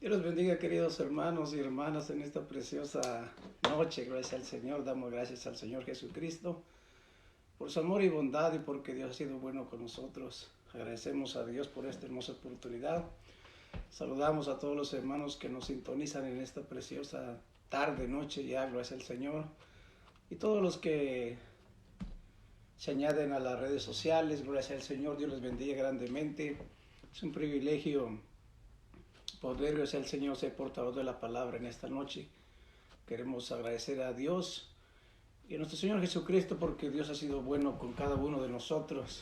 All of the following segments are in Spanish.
Dios los bendiga, queridos hermanos y hermanas, en esta preciosa noche. Gracias al Señor, damos gracias al Señor Jesucristo por su amor y bondad y porque Dios ha sido bueno con nosotros. Agradecemos a Dios por esta hermosa oportunidad. Saludamos a todos los hermanos que nos sintonizan en esta preciosa tarde, noche ya, gracias al Señor. Y todos los que se añaden a las redes sociales, gracias al Señor, Dios les bendiga grandemente. Es un privilegio poder, gracias al Señor, ser portador de la palabra en esta noche. Queremos agradecer a Dios y a nuestro Señor Jesucristo porque Dios ha sido bueno con cada uno de nosotros.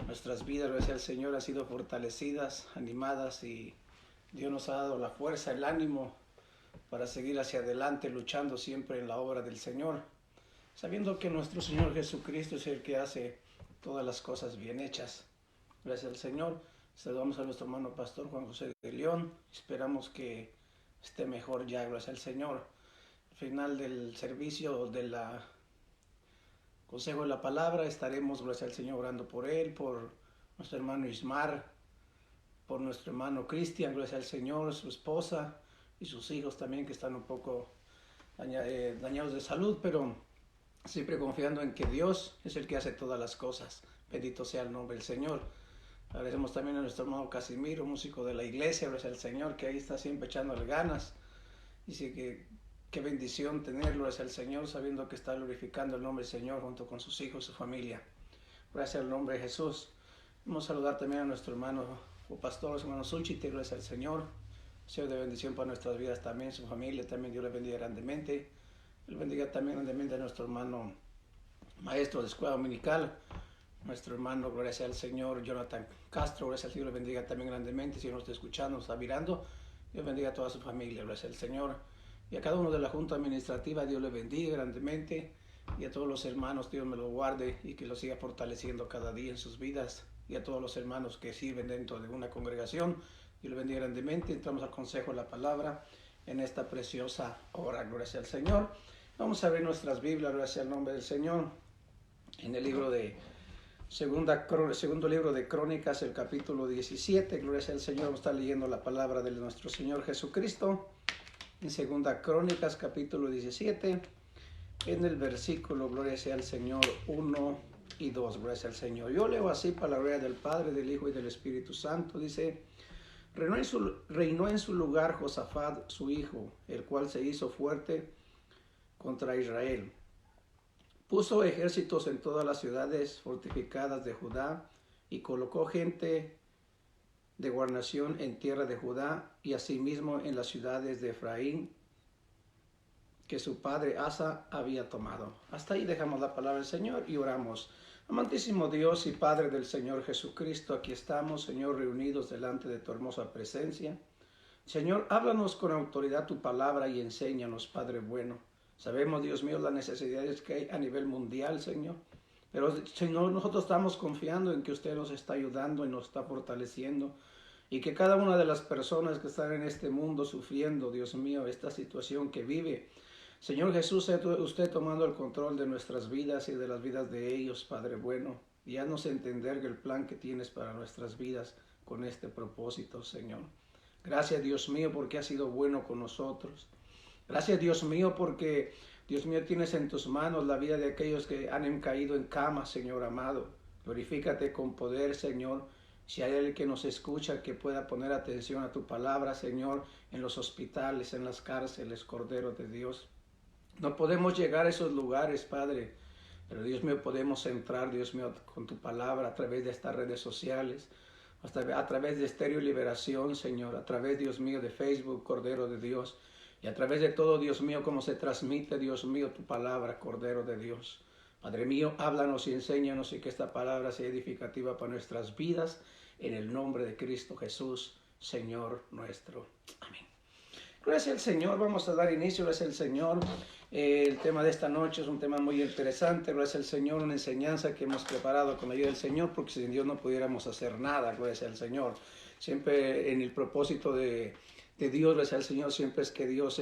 Nuestras vidas, gracias al Señor, han sido fortalecidas, animadas, y Dios nos ha dado la fuerza, el ánimo para seguir hacia adelante, luchando siempre en la obra del Señor, sabiendo que nuestro Señor Jesucristo es el que hace todas las cosas bien hechas. Gracias al Señor. Saludamos a nuestro hermano pastor Juan José de León. Esperamos que esté mejor ya, gracias al Señor. Al final del servicio del consejo de la palabra estaremos, gracias al Señor, orando por él, por nuestro hermano Ismar, por nuestro hermano Cristian, gracias al Señor, su esposa y sus hijos también, que están un poco dañados de salud, pero siempre confiando en que Dios es el que hace todas las cosas. Bendito sea el nombre del Señor. Agradecemos también a nuestro hermano Casimiro, músico de la iglesia, gracias al Señor, que ahí está siempre echándole ganas. Dice que qué bendición tenerlo, gracias al Señor, sabiendo que está glorificando el nombre del Señor junto con sus hijos, su familia. Gracias al nombre de Jesús. Vamos a saludar también a nuestro hermano o pastor, hermano Sunchite, gracias al Señor. Sea de bendición para nuestras vidas también, su familia, también Dios le bendiga grandemente. Dios bendiga también grandemente a nuestro hermano maestro de escuela dominical, nuestro hermano, gracias al Señor, Jonathan Castro, gracias al Señor, le bendiga también grandemente. Si nos está escuchando, nos está mirando, Dios bendiga a toda su familia, gracias al Señor. Y a cada uno de la Junta Administrativa, Dios le bendiga grandemente. Y a todos los hermanos, Dios me lo guarde y que los siga fortaleciendo cada día en sus vidas. Y a todos los hermanos que sirven dentro de una congregación, Dios le bendiga grandemente. Entramos al consejo de la palabra en esta preciosa hora, gracias al Señor. Vamos a ver nuestras Biblias, gracias al nombre del Señor, en el libro de segundo libro de Crónicas, el capítulo 17, gloria al Señor. Vamos a estar leyendo la palabra de nuestro Señor Jesucristo en segunda Crónicas, capítulo 17, en el versículo, gloria sea al Señor, 1 y 2, gloria al Señor. Yo leo así para la gloria del Padre, del Hijo y del Espíritu Santo. Dice: reinó en su lugar Josafat, su hijo, el cual se hizo fuerte contra Israel. Puso ejércitos en todas las ciudades fortificadas de Judá y colocó gente de guarnición en tierra de Judá y asimismo en las ciudades de Efraín que su padre Asa había tomado. Hasta ahí dejamos la palabra del Señor y oramos. Amantísimo Dios y Padre del Señor Jesucristo, aquí estamos, Señor, reunidos delante de tu hermosa presencia. Señor, háblanos con autoridad tu palabra y enséñanos, Padre bueno. Sabemos, Dios mío, las necesidades que hay a nivel mundial, Señor. Pero, Señor, nosotros estamos confiando en que usted nos está ayudando y nos está fortaleciendo. Y que cada una de las personas que están en este mundo sufriendo, Dios mío, esta situación que vive, Señor Jesús, usted tomando el control de nuestras vidas y de las vidas de ellos, Padre bueno. Y haznos entender el plan que tienes para nuestras vidas con este propósito, Señor. Gracias, Dios mío, porque has sido bueno con nosotros. Gracias, Dios mío, porque, Dios mío, tienes en tus manos la vida de aquellos que han caído en cama, Señor amado. Glorifícate con poder, Señor. Si hay alguien que nos escucha, que pueda poner atención a tu palabra, Señor, en los hospitales, en las cárceles, Cordero de Dios. No podemos llegar a esos lugares, Padre, pero, Dios mío, podemos entrar, Dios mío, con tu palabra a través de estas redes sociales, hasta a través de Estéreo Liberación, Señor, a través, Dios mío, de Facebook, Cordero de Dios. Y a través de todo, Dios mío, cómo se transmite, Dios mío, tu palabra, Cordero de Dios. Padre mío, háblanos y enséñanos y que esta palabra sea edificativa para nuestras vidas. En el nombre de Cristo Jesús, Señor nuestro. Amén. Gracias al Señor. Vamos a dar inicio, gracias al Señor. El tema de esta noche es un tema muy interesante. Gracias al Señor, una enseñanza que hemos preparado con la ayuda del Señor, porque sin Dios no pudiéramos hacer nada. Gracias al Señor. Siempre en el propósito de Dios, gracias al Señor, siempre es que Dios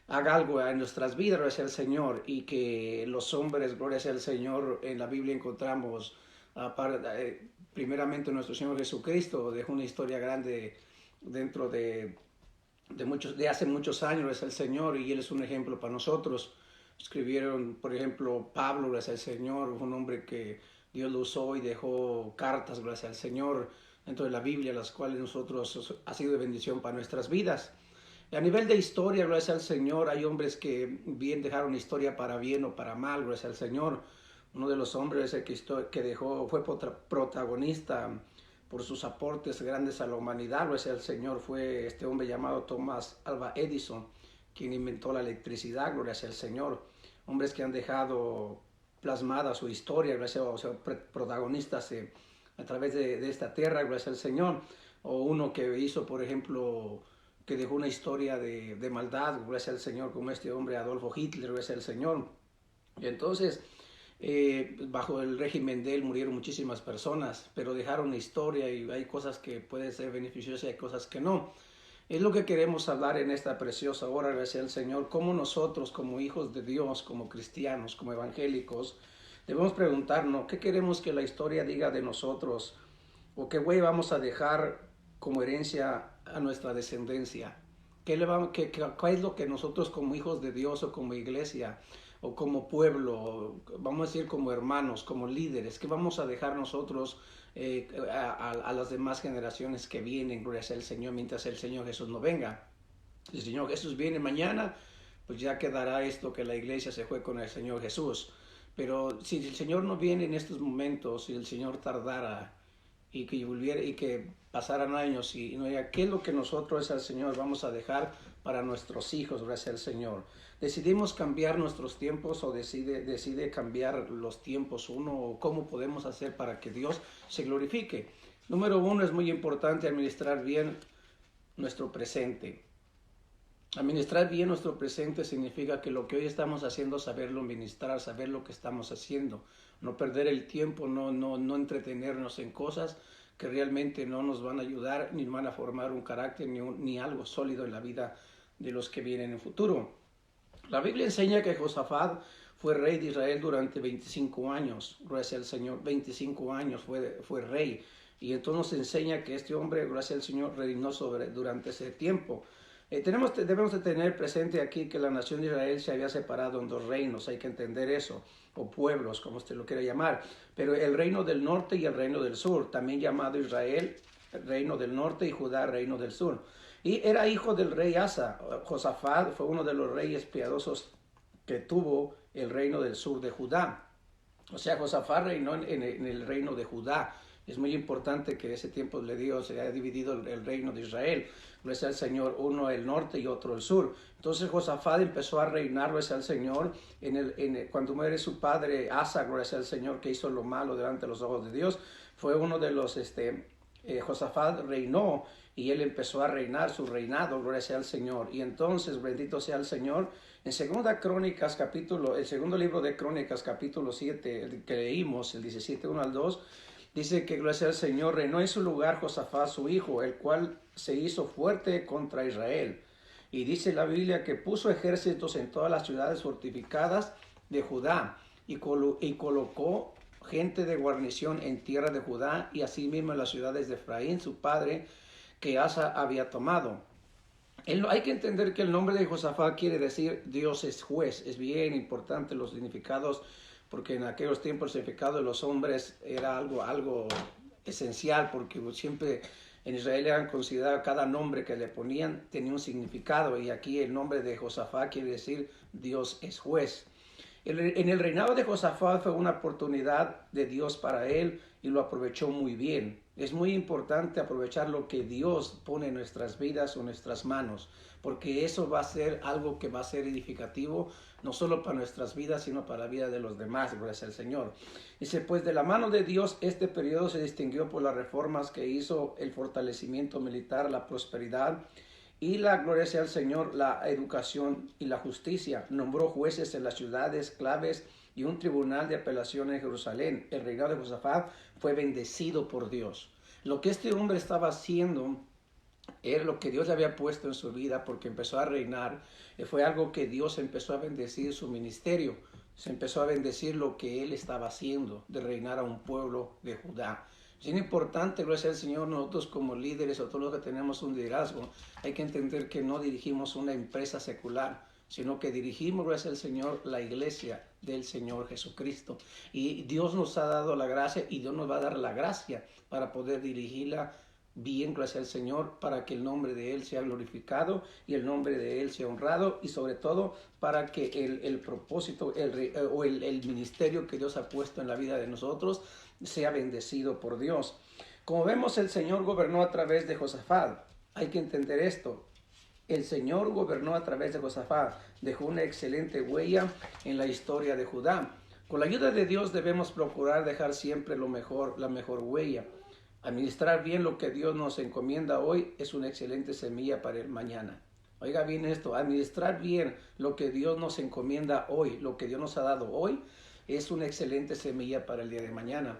haga algo en nuestras vidas, gracias al Señor, y que los hombres, gloria sea al Señor, en la Biblia encontramos primeramente nuestro Señor Jesucristo dejó una historia grande dentro de hace muchos años, gracias al Señor, y Él es un ejemplo para nosotros. Escribieron, por ejemplo, Pablo, gracias al Señor, un hombre que Dios lo usó y dejó cartas, gracias al Señor, dentro de la Biblia, las cuales nosotros ha sido de bendición para nuestras vidas. A nivel de historia, gracias al Señor, hay hombres que bien dejaron historia para bien o para mal, gracias al Señor. Uno de los hombres que dejó, fue protagonista por sus aportes grandes a la humanidad, gracias al Señor, fue este hombre llamado Thomas Alva Edison, quien inventó la electricidad, gracias al Señor. Hombres que han dejado plasmada su historia, gracias a ser protagonistas a través de esta tierra, gracias al Señor. O uno que hizo, por ejemplo, que dejó una historia de maldad, gracias al Señor, como este hombre Adolfo Hitler, gracias al Señor. Y entonces, bajo el régimen de él murieron muchísimas personas, pero dejaron una historia y hay cosas que pueden ser beneficiosas y hay cosas que no. Es lo que queremos hablar en esta preciosa hora, gracias al Señor, cómo nosotros como hijos de Dios, como cristianos, como evangélicos, debemos preguntarnos qué queremos que la historia diga de nosotros o qué güey vamos a dejar como herencia a nuestra descendencia. ¿Cuál es lo que nosotros como hijos de Dios o como iglesia o como pueblo, vamos a decir como hermanos, como líderes, qué vamos a dejar nosotros a las demás generaciones que vienen, gracias al Señor, mientras el Señor Jesús no venga? Si el Señor Jesús viene mañana, pues ya quedará esto que la iglesia se fue con el Señor Jesús. Pero si el Señor no viene en estos momentos, si el Señor tardara y que volviera y que pasaran años y no diga qué es lo que nosotros al Señor vamos a dejar para nuestros hijos, gracias al Señor. ¿Decidimos cambiar nuestros tiempos o decide cambiar los tiempos uno o cómo podemos hacer para que Dios se glorifique? Número uno, es muy importante administrar bien nuestro presente. Administrar bien nuestro presente significa que lo que hoy estamos haciendo, saberlo ministrar, saber lo que estamos haciendo, no perder el tiempo, no entretenernos en cosas que realmente no nos van a ayudar ni van a formar un carácter ni algo sólido en la vida de los que vienen en el futuro. La Biblia enseña que Josafat fue rey de Israel durante 25 años, gracias al Señor, 25 años fue rey. Y entonces nos enseña que este hombre, gracias al Señor, reinó durante ese tiempo. Debemos de tener presente aquí que la nación de Israel se había separado en dos reinos, hay que entender eso, o pueblos, como usted lo quiera llamar, pero el reino del norte y el reino del sur, también llamado Israel, el reino del norte, y Judá, reino del sur. Y era hijo del rey Asa. Josafat fue uno de los reyes piadosos que tuvo el reino del sur de Judá. O sea, Josafat reinó en el reino de Judá. Es muy importante que ese tiempo se haya dividido el reino de Israel. Gracias al Señor, uno el norte y otro el sur. Entonces Josafat empezó a reinar, gracias al Señor, cuando muere su padre Asa, gracias al Señor, que hizo lo malo delante de los ojos de Dios. Fue uno de los, Josafat reinó y él empezó a reinar su reinado, gracias al Señor. Y entonces, bendito sea el Señor, en el segundo libro de Crónicas, capítulo 7, el que leímos, el 17, 1 al 2, dice que gracias al Señor reinó en su lugar Josafat su hijo, el cual se hizo fuerte contra Israel. Y dice la Biblia que puso ejércitos en todas las ciudades fortificadas de Judá y colocó gente de guarnición en tierra de Judá y asimismo en las ciudades de Efraín, su padre, que Asa había tomado. Hay que entender que el nombre de Josafat quiere decir Dios es juez. Es bien importante los significados, porque en aquellos tiempos el significado de los hombres era algo esencial, porque siempre en Israel eran considerados, cada nombre que le ponían tenía un significado, y aquí el nombre de Josafat quiere decir Dios es juez. En el reinado de Josafat fue una oportunidad de Dios para él y lo aprovechó muy bien. Es muy importante aprovechar lo que Dios pone en nuestras vidas o en nuestras manos, porque eso va a ser algo que va a ser edificativo, no solo para nuestras vidas, sino para la vida de los demás, gracias al Señor. Dice, pues de la mano de Dios este periodo se distinguió por las reformas que hizo, el fortalecimiento militar, la prosperidad, y la gloria sea al Señor, la educación y la justicia. Nombró jueces en las ciudades claves y un tribunal de apelación en Jerusalén. El reinado de Josafat fue bendecido por Dios. Lo que este hombre estaba haciendo era lo que Dios le había puesto en su vida, porque empezó a reinar. Fue algo que Dios empezó a bendecir su ministerio. Se empezó a bendecir lo que él estaba haciendo, de reinar a un pueblo de Judá. Es importante, gracias al Señor, nosotros como líderes o todos los que tenemos un liderazgo, hay que entender que no dirigimos una empresa secular, sino que dirigimos, gracias al Señor, la iglesia del Señor Jesucristo. Y Dios nos ha dado la gracia y Dios nos va a dar la gracia para poder dirigirla bien, gracias al Señor, para que el nombre de Él sea glorificado y el nombre de Él sea honrado, y sobre todo para que el propósito el ministerio que Dios ha puesto en la vida de nosotros sea bendecido por Dios. Como vemos, el Señor gobernó a través de Josafat. Hay que entender esto. El Señor gobernó a través de Josafat, dejó una excelente huella en la historia de Judá. Con la ayuda de Dios debemos procurar dejar siempre lo mejor, la mejor huella. Administrar bien lo que Dios nos encomienda hoy es una excelente semilla para el mañana. Oiga bien esto, administrar bien lo que Dios nos encomienda hoy, lo que Dios nos ha dado hoy, es una excelente semilla para el día de mañana.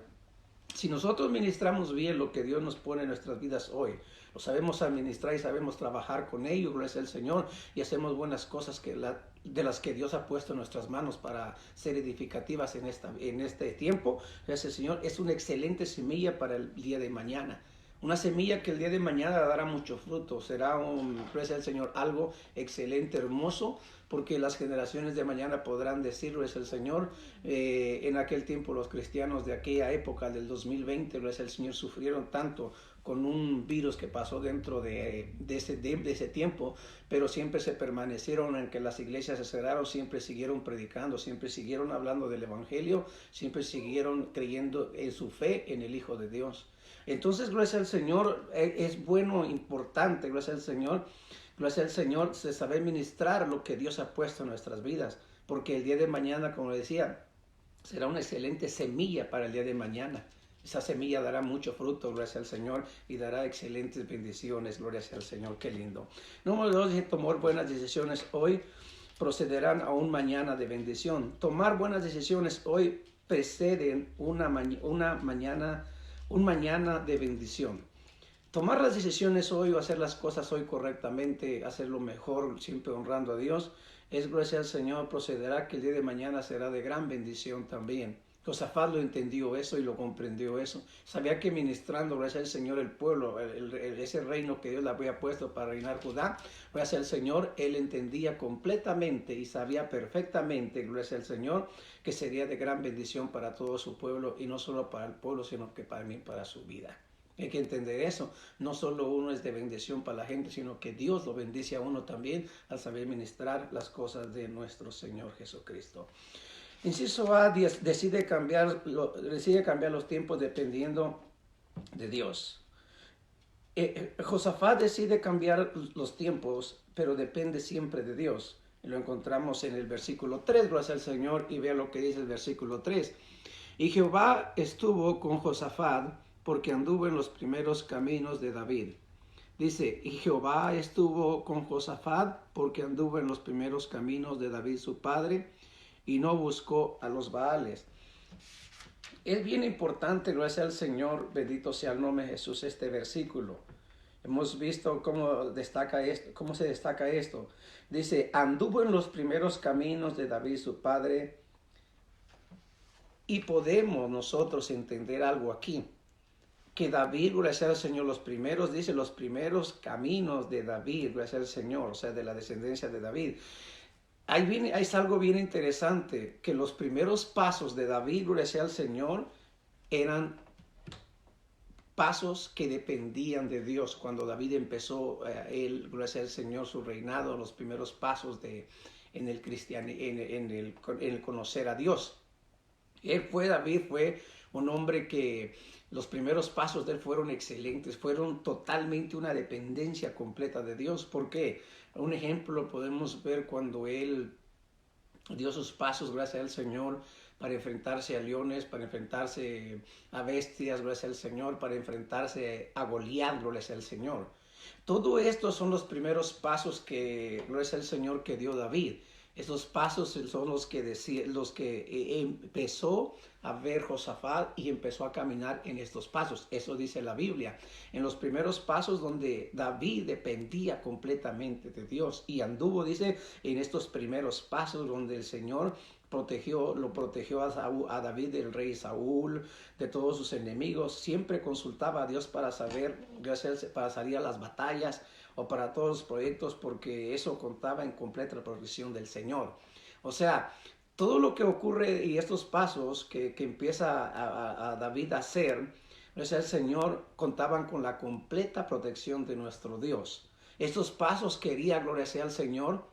Si nosotros ministramos bien lo que Dios nos pone en nuestras vidas hoy, lo sabemos administrar y sabemos trabajar con ello, gracias al Señor, y hacemos buenas cosas de las que Dios ha puesto en nuestras manos para ser edificativas en este tiempo, gracias al Señor, es una excelente semilla para el día de mañana. Una semilla que el día de mañana dará mucho fruto, será gracias al Señor, algo excelente, hermoso, porque las generaciones de mañana podrán decir, gracias al Señor, en aquel tiempo los cristianos de aquella época del 2020, gracias al Señor, sufrieron tanto con un virus que pasó dentro de ese tiempo, pero siempre se permanecieron en que las iglesias se cerraron, siempre siguieron predicando, siempre siguieron hablando del Evangelio, siempre siguieron creyendo en su fe en el Hijo de Dios. Entonces, gracias al Señor, es bueno, importante, gracias al Señor, se sabe ministrar lo que Dios ha puesto en nuestras vidas, porque el día de mañana, como decía, será una excelente semilla para el día de mañana. Esa semilla dará mucho fruto, gracias al Señor, y dará excelentes bendiciones, gloria sea al Señor, qué lindo. Número 2, dice, tomar buenas decisiones hoy procederán a un mañana de bendición. Tomar buenas decisiones hoy preceden un mañana de bendición. Tomar las decisiones hoy o hacer las cosas hoy correctamente, hacerlo mejor, siempre honrando a Dios, es gracias al Señor, procederá que el día de mañana será de gran bendición también. Josafat lo entendió eso y lo comprendió eso. Sabía que ministrando, gracias al Señor, el pueblo, ese reino que Dios le había puesto para reinar Judá, gracias al Señor, él entendía completamente y sabía perfectamente, gracias al Señor, que sería de gran bendición para todo su pueblo, y no solo para el pueblo, sino que también para su vida. Hay que entender eso. No solo uno es de bendición para la gente, sino que Dios lo bendice a uno también al saber ministrar las cosas de nuestro Señor Jesucristo. Inciso A, decide cambiar los tiempos dependiendo de Dios. Josafat decide cambiar los tiempos, pero depende siempre de Dios. Y lo encontramos en el versículo 3, gracias al Señor, y vea lo que dice el versículo 3. Y Jehová estuvo con Josafat porque anduvo en los primeros caminos de David. Dice, y Jehová estuvo con Josafat porque anduvo en los primeros caminos de David su padre, y no buscó a los Baales. Es bien importante, gracias al Señor, bendito sea el nombre de Jesús, este versículo. Hemos visto cómo se destaca esto. Dice, anduvo en los primeros caminos de David su padre, y podemos nosotros entender algo aquí. Que David, gracias al Señor, los primeros caminos de David, gracias al Señor, o sea, de la descendencia de David. Ahí es algo bien interesante, que los primeros pasos de David, gracias al Señor, eran pasos que dependían de Dios. Cuando David empezó, gracias al Señor, su reinado, los primeros pasos en el conocer a Dios. David fue un hombre que los primeros pasos de él fueron excelentes, fueron totalmente una dependencia completa de Dios. ¿Por qué? Un ejemplo podemos ver cuando él dio sus pasos, gracias al Señor, para enfrentarse a leones, para enfrentarse a bestias, gracias al Señor, para enfrentarse a Goliat, gracias al Señor. Todo esto son los primeros pasos que, gracias al Señor, que dio David. Esos pasos son los que empezó a ver Josafat y empezó a caminar en estos pasos. Eso dice la Biblia. En los primeros pasos donde David dependía completamente de Dios y anduvo, dice, en estos primeros pasos donde el Señor lo protegió a David, el rey Saúl, de todos sus enemigos. Siempre consultaba a Dios para saber, para salir a las batallas o para todos los proyectos, porque eso contaba en completa protección del Señor. O sea, todo lo que ocurre y estos pasos que empieza a David a hacer, o sea, el Señor contaban con la completa protección de nuestro Dios. Estos pasos quería, gloria sea al Señor,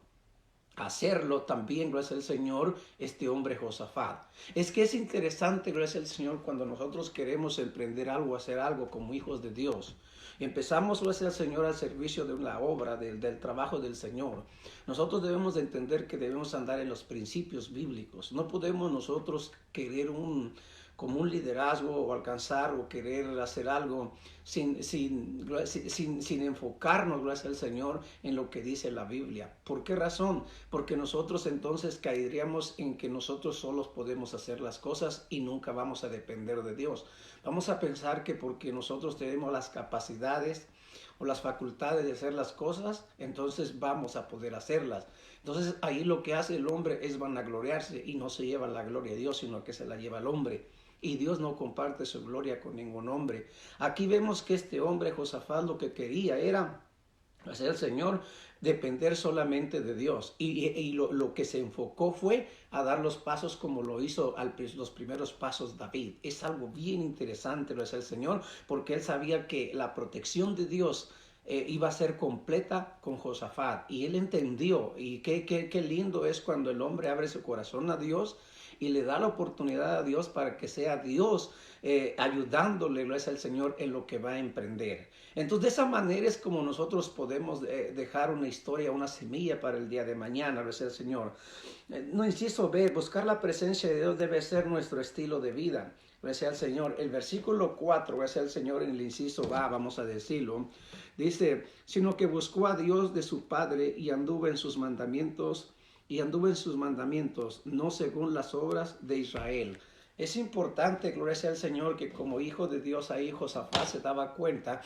hacerlo también, gracias al Señor, este hombre Josafat. Es que es interesante, gracias al Señor, cuando nosotros queremos emprender algo, hacer algo como hijos de Dios. Empezamos, gracias al Señor, al servicio de una obra, del trabajo del Señor. Nosotros debemos de entender que debemos andar en los principios bíblicos. No podemos nosotros querer como un liderazgo o alcanzar o querer hacer algo sin enfocarnos, gracias al Señor, en lo que dice la Biblia. ¿Por qué razón? Porque nosotros entonces caeríamos en que nosotros solos podemos hacer las cosas y nunca vamos a depender de Dios. Vamos a pensar que porque nosotros tenemos las capacidades o las facultades de hacer las cosas, entonces vamos a poder hacerlas. Entonces ahí lo que hace el hombre es vanagloriarse y no se lleva la gloria de Dios, sino que se la lleva el hombre. Y Dios no comparte su gloria con ningún hombre. Aquí vemos que este hombre, Josafat, lo que quería era hacer al Señor, depender solamente de Dios. Y lo que se enfocó fue a dar los pasos como lo hizo los primeros pasos David. Es algo bien interesante lo hace el Señor, porque él sabía que la protección de Dios iba a ser completa con Josafat. Y él entendió, y qué lindo es cuando el hombre abre su corazón a Dios y le da la oportunidad a Dios para que sea Dios ayudándole, gracias al Señor, en lo que va a emprender. Entonces, de esa manera es como nosotros podemos dejar una historia, una semilla para el día de mañana, gracias al Señor. No inciso B, buscar la presencia de Dios debe ser nuestro estilo de vida. Gracias al Señor. El versículo 4, gracias al Señor, en el inciso A, vamos a decirlo, dice, sino que buscó a Dios de su Padre y anduvo en sus mandamientos, no según las obras de Israel. Es importante, gloria sea al Señor, que como hijo de Dios ahí Josafat se daba cuenta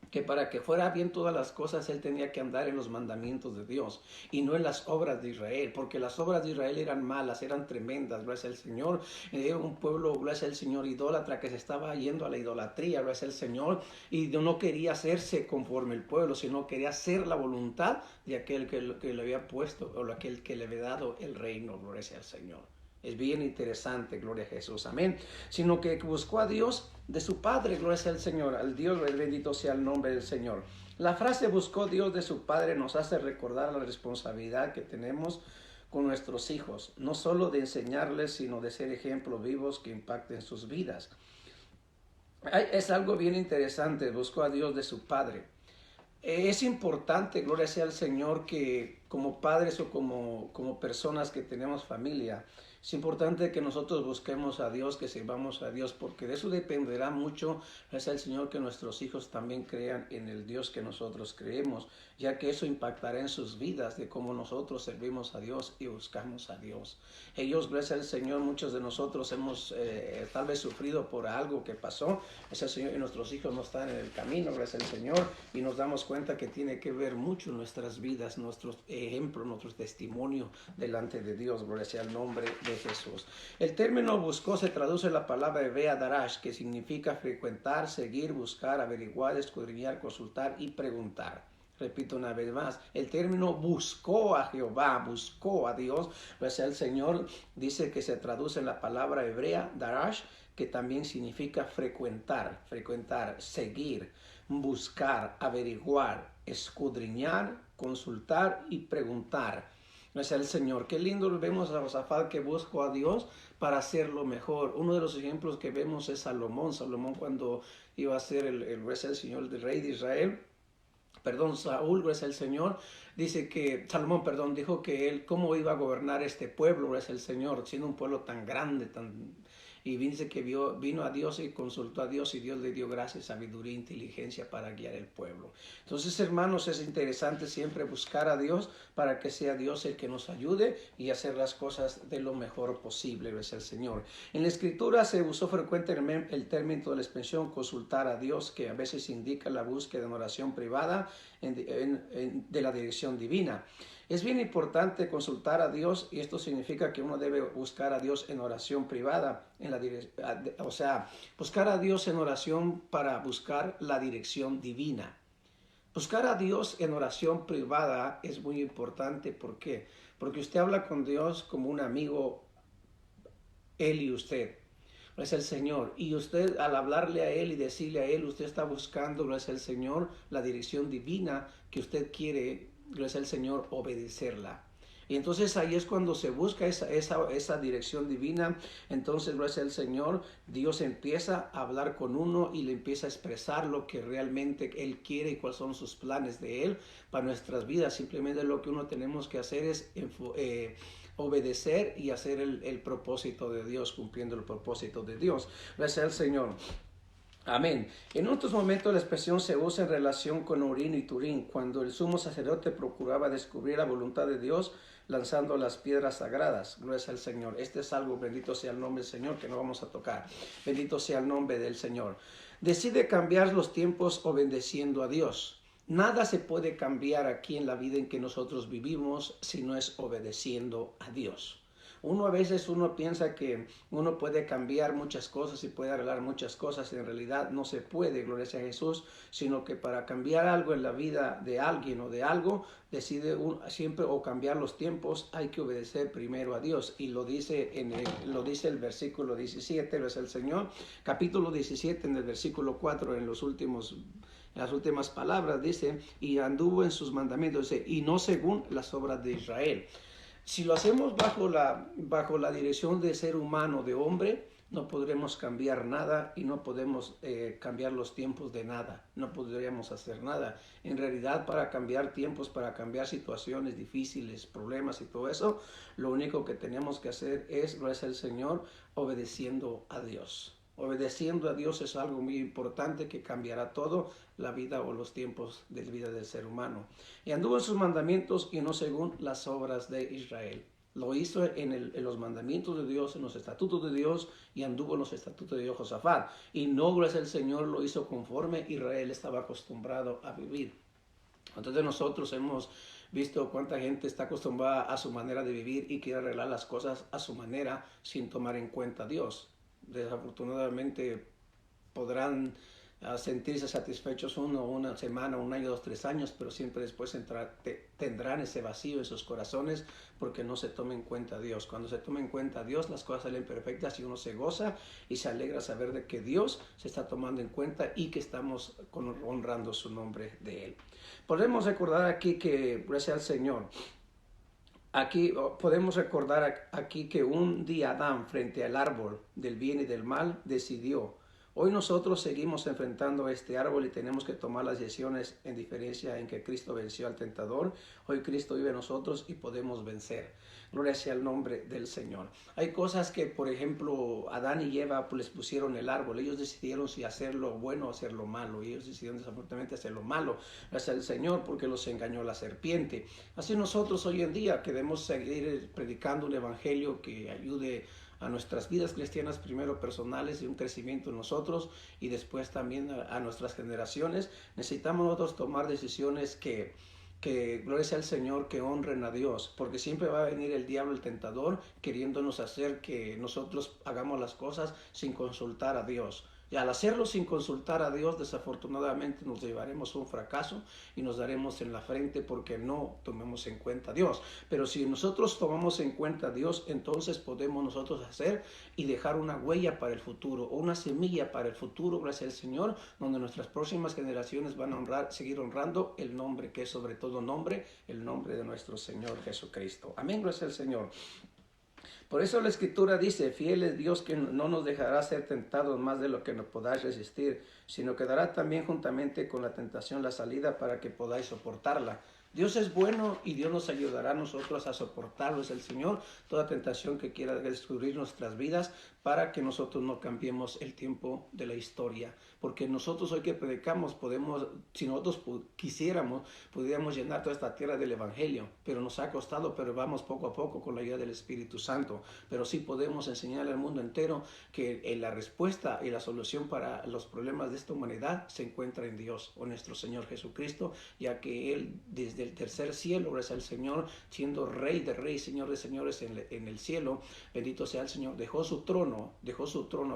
que para que fuera bien todas las cosas, él tenía que andar en los mandamientos de Dios y no en las obras de Israel, porque las obras de Israel eran malas, eran tremendas, gracias al Señor. Era un pueblo, gracias al Señor, idólatra que se estaba yendo a la idolatría, gracias al Señor, y no quería hacerse conforme el pueblo, sino quería hacer la voluntad de aquel que le había puesto, o aquel que le había dado el reino, gracias al Señor. Es bien interesante, gloria a Jesús, amén. Sino que buscó a Dios de su Padre, gloria sea al Señor, al Dios bendito sea el nombre del Señor. La frase buscó Dios de su Padre nos hace recordar la responsabilidad que tenemos con nuestros hijos, no solo de enseñarles, sino de ser ejemplos vivos que impacten sus vidas. Es algo bien interesante, buscó a Dios de su Padre. Es importante, gloria sea al Señor, que como padres o como personas que tenemos familia, es importante que nosotros busquemos a Dios, que sirvamos a Dios, porque de eso dependerá mucho, gracias al Señor, que nuestros hijos también crean en el Dios que nosotros creemos, ya que eso impactará en sus vidas de cómo nosotros servimos a Dios y buscamos a Dios. Ellos, gracias al Señor, muchos de nosotros hemos tal vez sufrido por algo que pasó, gracias al Señor, y nuestros hijos no están en el camino, gracias al Señor, y nos damos cuenta que tiene que ver mucho nuestras vidas, nuestros ejemplos, nuestros testimonios delante de Dios, gloria sea el nombre de Jesús. El término buscó se traduce en la palabra hebrea darash, que significa frecuentar, seguir, buscar, averiguar, escudriñar, consultar y preguntar. Repito una vez más, el término buscó a Jehová, buscó a Dios, pues el Señor dice que se traduce en la palabra hebrea darash, que también significa frecuentar, seguir, buscar, averiguar, escudriñar, consultar y preguntar. No es el Señor. Qué lindo vemos a Josafat que buscó a Dios para hacerlo mejor. Uno de los ejemplos que vemos es Salomón. Salomón cuando iba a ser el Señor, el rey de Israel. Saúl, gracias al Señor, Salomón, dijo que él cómo iba a gobernar este pueblo, gracias al Señor, siendo un pueblo tan grande, y dice que vino a Dios y consultó a Dios y Dios le dio gracia, sabiduría e inteligencia para guiar el pueblo. Entonces, hermanos, es interesante siempre buscar a Dios para que sea Dios el que nos ayude y hacer las cosas de lo mejor posible, gracias al Señor. En la Escritura se usó frecuentemente el término de la expresión consultar a Dios, que a veces indica la búsqueda de una oración privada de la dirección divina. Es bien importante consultar a Dios y esto significa que uno debe buscar a Dios en oración privada, o sea, buscar a Dios en oración para buscar la dirección divina. Buscar a Dios en oración privada es muy importante. ¿Por qué? Porque usted habla con Dios como un amigo, él y usted. Es el Señor. Y usted al hablarle a Él y decirle a Él, usted está buscando, es el Señor, la dirección divina que usted quiere, es el Señor, obedecerla. Y entonces ahí es cuando se busca esa dirección divina. Entonces, gracias al Señor, Dios empieza a hablar con uno y le empieza a expresar lo que realmente Él quiere y cuáles son sus planes de Él para nuestras vidas. Simplemente lo que uno tenemos que hacer es obedecer y hacer el propósito de Dios, cumpliendo el propósito de Dios. Gracias al Señor. Amén. En otros momentos la expresión se usa en relación con Urín y Turín, cuando el sumo sacerdote procuraba descubrir la voluntad de Dios lanzando las piedras sagradas. Gloria al Señor. Este es algo, bendito sea el nombre del Señor, que no vamos a tocar. Bendito sea el nombre del Señor. Decide cambiar los tiempos obedeciendo a Dios. Nada se puede cambiar aquí en la vida en que nosotros vivimos si no es obedeciendo a Dios. A veces piensa que uno puede cambiar muchas cosas y puede arreglar muchas cosas. En realidad no se puede, gloria sea a Jesús, sino que para cambiar algo en la vida de alguien o de algo, decide siempre o cambiar los tiempos, hay que obedecer primero a Dios. Y lo dice el versículo 17, lo es el Señor, capítulo 17 en el versículo 4, en las últimas palabras, dice, y anduvo en sus mandamientos, dice, y no según las obras de Israel. Si lo hacemos bajo la dirección de ser humano, de hombre, no podremos cambiar nada y no podemos cambiar los tiempos de nada. No podríamos hacer nada. En realidad, para cambiar tiempos, para cambiar situaciones difíciles, problemas y todo eso, lo único que tenemos que hacer es, gracias al Señor, obedeciendo a Dios. Obedeciendo a Dios es algo muy importante que cambiará todo la vida o los tiempos de la vida del ser humano. Y anduvo en sus mandamientos y no según las obras de Israel. Lo hizo en los mandamientos de Dios, en los estatutos de Dios, y anduvo en los estatutos de Dios Josafat. Y no, gracias al Señor, lo hizo conforme Israel estaba acostumbrado a vivir. Entonces nosotros hemos visto cuánta gente está acostumbrada a su manera de vivir y quiere arreglar las cosas a su manera sin tomar en cuenta a Dios. Desafortunadamente podrán sentirse satisfechos una semana, un año, 2, 3 años, pero siempre después tendrán ese vacío en sus corazones porque no se toma en cuenta a Dios. Cuando se toma en cuenta a Dios, las cosas salen perfectas y uno se goza y se alegra saber de que Dios se está tomando en cuenta y que estamos honrando su nombre de Él. Podemos recordar aquí que, gracias al Señor, aquí podemos recordar aquí que un día Adán, frente al árbol del bien y del mal, decidió. Hoy nosotros seguimos enfrentando este árbol y tenemos que tomar las decisiones en diferencia en que Cristo venció al tentador. Hoy Cristo vive en nosotros y podemos vencer. Gloria sea el nombre del Señor. Hay cosas que, por ejemplo, Adán y Eva les pusieron el árbol. Ellos decidieron si hacer lo bueno o hacer lo malo. Y ellos decidieron desafortunadamente hacer lo malo. Gracias al Señor porque los engañó la serpiente. Así nosotros hoy en día queremos seguir predicando un evangelio que ayude a nuestras vidas cristianas, primero personales y un crecimiento en nosotros y después también a nuestras generaciones. Necesitamos nosotros tomar decisiones que gloria sea al Señor, que honren a Dios, porque siempre va a venir el diablo, el tentador, queriéndonos hacer que nosotros hagamos las cosas sin consultar a Dios. Y al hacerlo sin consultar a Dios, desafortunadamente nos llevaremos a un fracaso y nos daremos en la frente porque no tomemos en cuenta a Dios. Pero si nosotros tomamos en cuenta a Dios, entonces podemos nosotros hacer y dejar una huella para el futuro, o una semilla para el futuro, gracias al Señor, donde nuestras próximas generaciones van a seguir honrando el nombre que es sobre todo nombre, el nombre de nuestro Señor Jesucristo. Amén, gracias al Señor. Por eso la Escritura dice, fiel es Dios que no nos dejará ser tentados más de lo que nos podáis resistir, sino que dará también juntamente con la tentación la salida para que podáis soportarla. Dios es bueno y Dios nos ayudará a nosotros a soportarlo, es el Señor, toda tentación que quiera destruir nuestras vidas para que nosotros no cambiemos el tiempo de la historia. Porque nosotros hoy que predicamos si nosotros quisiéramos, pudiéramos llenar toda esta tierra del Evangelio, pero nos ha costado, pero vamos poco a poco con la ayuda del Espíritu Santo. Pero sí podemos enseñarle al mundo entero que la respuesta y la solución para los problemas de esta humanidad se encuentra en Dios, o nuestro Señor Jesucristo, ya que Él desde el tercer cielo, gracias al Señor, siendo Rey de Reyes, Señor de Señores en el cielo. Bendito sea el Señor. Dejó su trono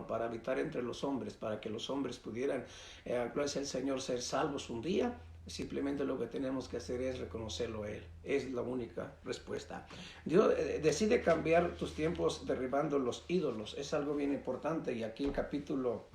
para habitar entre los hombres, para que los hombres pudieran, gracias al Señor, ser salvos un día. Simplemente lo que tenemos que hacer es reconocerlo a Él. Es la única respuesta. Dios decide cambiar tus tiempos derribando los ídolos. Es algo bien importante. Y aquí el capítulo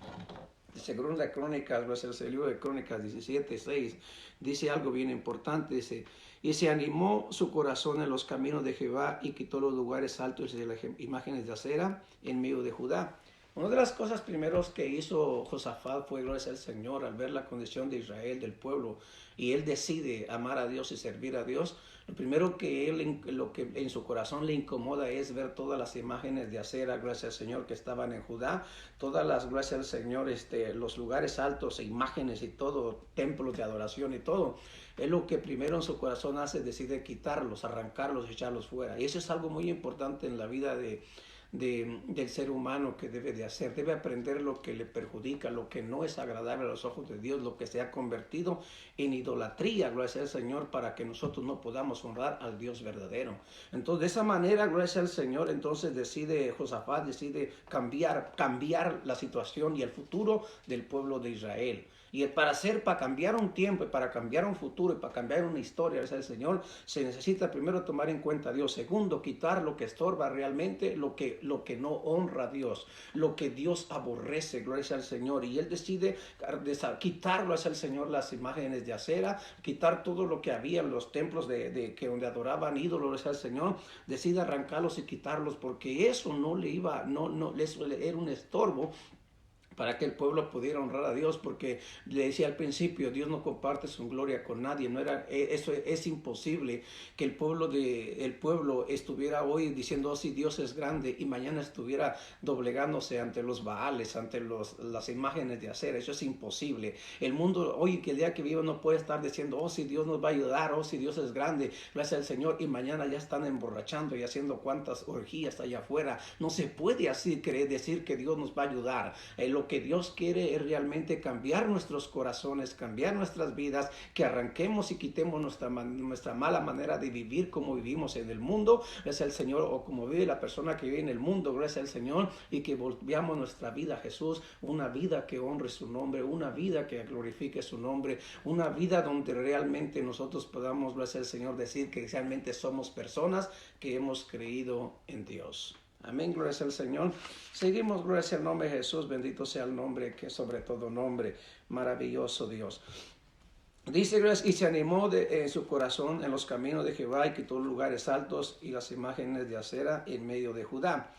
de Segunda Crónicas, el libro de Crónicas 17:6, dice algo bien importante. Dice: y se animó su corazón en los caminos de Jehová y quitó los lugares altos y las imágenes de acera en medio de Judá. Una de las cosas primeros que hizo Josafat fue, gracias al Señor, al ver la condición de Israel, del pueblo, y él decide amar a Dios y servir a Dios. Lo primero lo que en su corazón le incomoda es ver todas las imágenes de acera, gracias al Señor, que estaban en Judá, todas las, gracias al Señor, los lugares altos, imágenes y todo, templos de adoración y todo. Es lo que primero en su corazón hace, decide quitarlos, arrancarlos, echarlos fuera. Y eso es algo muy importante en la vida del ser humano, que debe de hacer. Debe aprender lo que le perjudica, lo que no es agradable a los ojos de Dios, lo que se ha convertido en idolatría, gracias al Señor, para que nosotros no podamos honrar al Dios verdadero. Entonces, de esa manera, gracias al Señor, entonces Josafat decide cambiar la situación y el futuro del pueblo de Israel. Y para cambiar un tiempo, y para cambiar un futuro, y para cambiar una historia, gracias al Señor, se necesita primero tomar en cuenta a Dios. Segundo, quitar lo que estorba realmente, lo que no honra a Dios, lo que Dios aborrece, gracias al Señor. Y Él decide quitarlo, gracias al Señor, las imágenes de acera, quitar todo lo que había en los templos donde adoraban ídolos, gracias al Señor. Decide arrancarlos y quitarlos, porque eso eso era un estorbo para que el pueblo pudiera honrar a Dios, porque le decía al principio, Dios no comparte su gloria con nadie. Eso es imposible, que el pueblo estuviera hoy diciendo: oh, sí, Dios es grande, y mañana estuviera doblegándose ante los Baales, ante las imágenes de acera. Eso es imposible. El mundo hoy, que el día que vive, no puede estar diciendo: oh, sí, Dios nos va a ayudar, oh, sí, Dios es grande, gracias al Señor, y mañana ya están emborrachando y haciendo cuantas orgías allá afuera. No se puede así decir que Dios nos va a ayudar. Lo que Dios quiere es realmente cambiar nuestros corazones, cambiar nuestras vidas, que arranquemos y quitemos nuestra mala manera de vivir, como vivimos en el mundo, gracias al Señor, o como vive la persona que vive en el mundo, gracias al Señor, y que volvamos nuestra vida a Jesús, una vida que honre su nombre, una vida que glorifique su nombre, una vida donde realmente nosotros podamos, gracias al Señor, decir que realmente somos personas que hemos creído en Dios. Amén, gloria al Señor. Seguimos, gloria al nombre de Jesús. Bendito sea el nombre que sobre todo nombre. Maravilloso Dios. Dice: y se animó en su corazón en los caminos de Jehová, y quitó los lugares altos y las imágenes de acera en medio de Judá.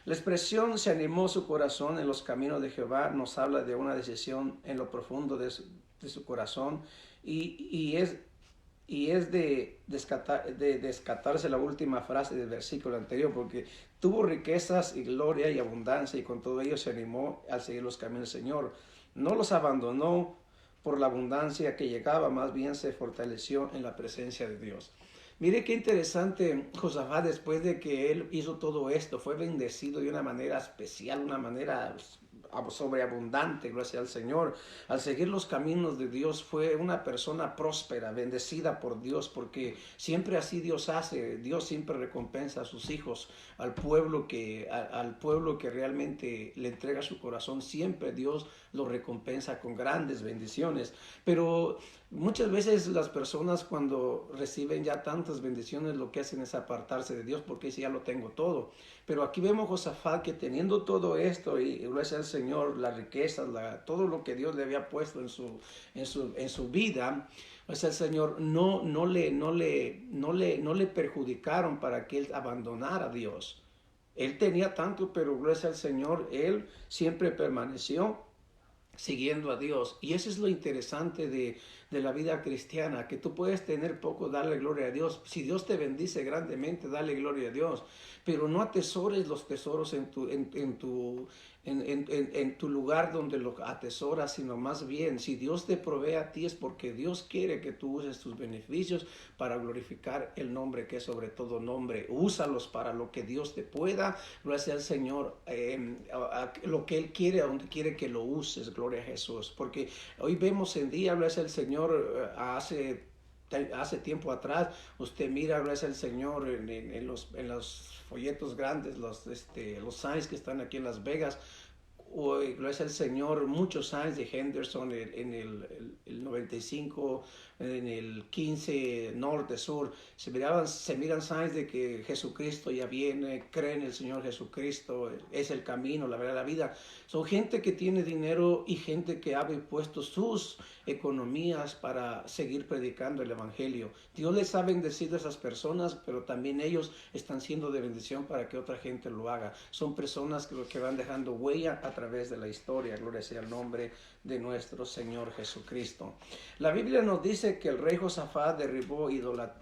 La expresión "se animó su corazón en los caminos de Jehová" nos habla de una decisión en lo profundo de su corazón, y es de descartarse la última frase del versículo anterior, porque tuvo riquezas y gloria y abundancia, y con todo ello se animó al seguir los caminos del Señor. No los abandonó por la abundancia que llegaba, más bien se fortaleció en la presencia de Dios. Mire qué interesante. Josafat, después de que él hizo todo esto, fue bendecido de una manera especial, una manera sobreabundante, gracias al Señor. Al seguir los caminos de Dios, fue una persona próspera, bendecida por Dios, porque siempre así Dios hace. Dios siempre recompensa a sus hijos, al pueblo que realmente le entrega su corazón. Siempre Dios lo recompensa con grandes bendiciones. Pero muchas veces las personas, cuando reciben ya tantas bendiciones, lo que hacen es apartarse de Dios, porque dice: ya lo tengo todo. Pero aquí vemos Josafat, que teniendo todo esto, y gracias al Señor, las riquezas, todo lo que Dios le había puesto en su vida, gracias al Señor, no le perjudicaron para que él abandonara a Dios. Él tenía tanto, pero gracias al Señor, él siempre permaneció siguiendo a Dios. Y eso es lo interesante de la vida cristiana, que tú puedes tener poco, darle gloria a Dios. Si Dios te bendice grandemente, dale gloria a Dios, pero no atesores los tesoros en tu lugar donde lo atesoras, sino más bien, si Dios te provee a ti, es porque Dios quiere que tú uses tus beneficios para glorificar el nombre que es sobre todo nombre. Úsalos para lo que Dios te pueda, gracias al Señor, lo que Él quiere, a donde quiere que lo uses, gloria a Jesús. Porque hoy vemos en día, gracias al Señor, hace hace tiempo atrás, usted mira, gracias al Señor, en los folletos grandes, los signs que están aquí en Las Vegas, hoy, gracias al Señor, muchos signs de Henderson en el 95, en el 15, norte, sur, se miran signs de que Jesucristo ya viene, creen en el Señor Jesucristo, es el camino, la verdad, la vida. Son gente que tiene dinero y gente que ha puesto sus economías para seguir predicando el Evangelio. Dios les ha bendecido a esas personas, pero también ellos están siendo de bendición para que otra gente lo haga. Son personas que van dejando huella a través de la historia. Gloria sea el nombre de nuestro Señor Jesucristo. La Biblia nos dice que el rey Josafat derribó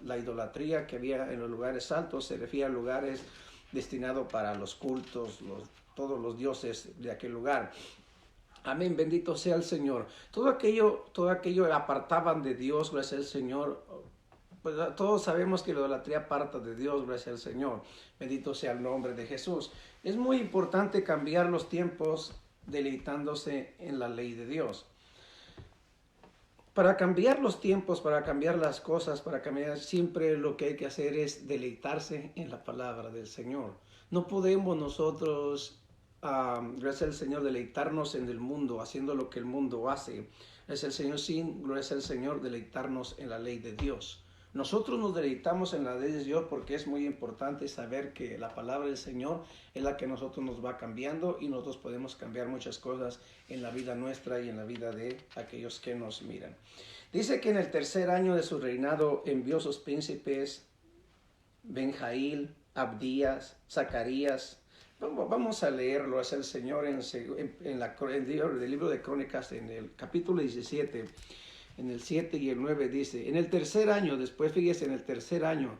la idolatría que había en los lugares altos. Se refiere a lugares destinados para los cultos, todos los dioses de aquel lugar. Amén, bendito sea el Señor. Todo aquello apartaban de Dios, gracias al Señor. Pues todos sabemos que la idolatría aparta de Dios, gracias al Señor. Bendito sea el nombre de Jesús. Es muy importante cambiar los tiempos deleitándose en la ley de Dios. Para cambiar los tiempos, para cambiar las cosas, para cambiar, siempre lo que hay que hacer es deleitarse en la palabra del Señor. No podemos nosotros, gracias al Señor, deleitarnos en el mundo, haciendo lo que el mundo hace. Gracias al Señor, sin, gracias al Señor, deleitarnos en la ley de Dios. Nosotros nos deleitamos en la ley de Dios porque es muy importante saber que la palabra del Señor es la que nosotros nos va cambiando y nosotros podemos cambiar muchas cosas en la vida nuestra y en la vida de aquellos que nos miran. Dice que en el 3er año de su reinado envió sus príncipes Benjail, Abdías, Zacarías. Vamos a leerlo, es el Señor en el libro de Crónicas, en el capítulo 17. En el 7 y el 9 dice, en el 3er año, después fíjese, en el 3er año,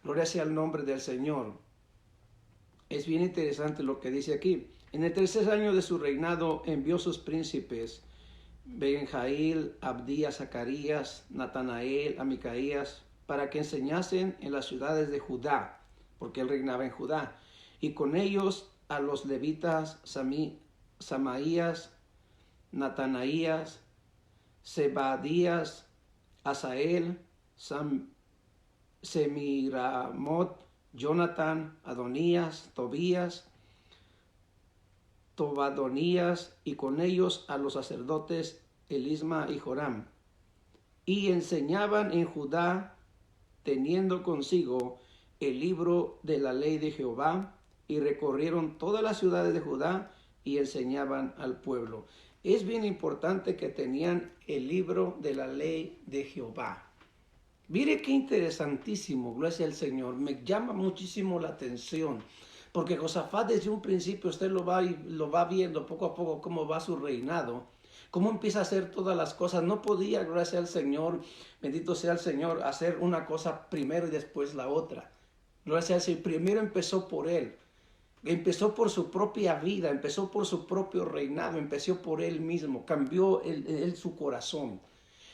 gloria sea el nombre del Señor. Es bien interesante lo que dice aquí. En el 3er año de su reinado envió sus príncipes, Benjail, Abdías, Zacarías, Natanael, a Micaías, para que enseñasen en las ciudades de Judá, porque él reinaba en Judá, y con ellos a los levitas Samaías, Natanaías, Zebadías, Asael, Semiramot, Jonathan, Adonías, Tobías, Tobadonías, y con ellos a los sacerdotes Elisma y Joram. Y enseñaban en Judá, teniendo consigo el libro de la ley de Jehová, y recorrieron todas las ciudades de Judá y enseñaban al pueblo. Es bien importante que tenían el libro de la ley de Jehová. Mire qué interesantísimo, gracias al Señor. Me llama muchísimo la atención, porque Josafat desde un principio usted lo va viendo poco a poco cómo va su reinado, cómo empieza a hacer todas las cosas. No podía, gracias al Señor, bendito sea el Señor, hacer una cosa primero y después la otra. Gracias al Señor, primero empezó por él. Empezó por su propia vida, empezó por su propio reinado, empezó por él mismo, cambió él su corazón.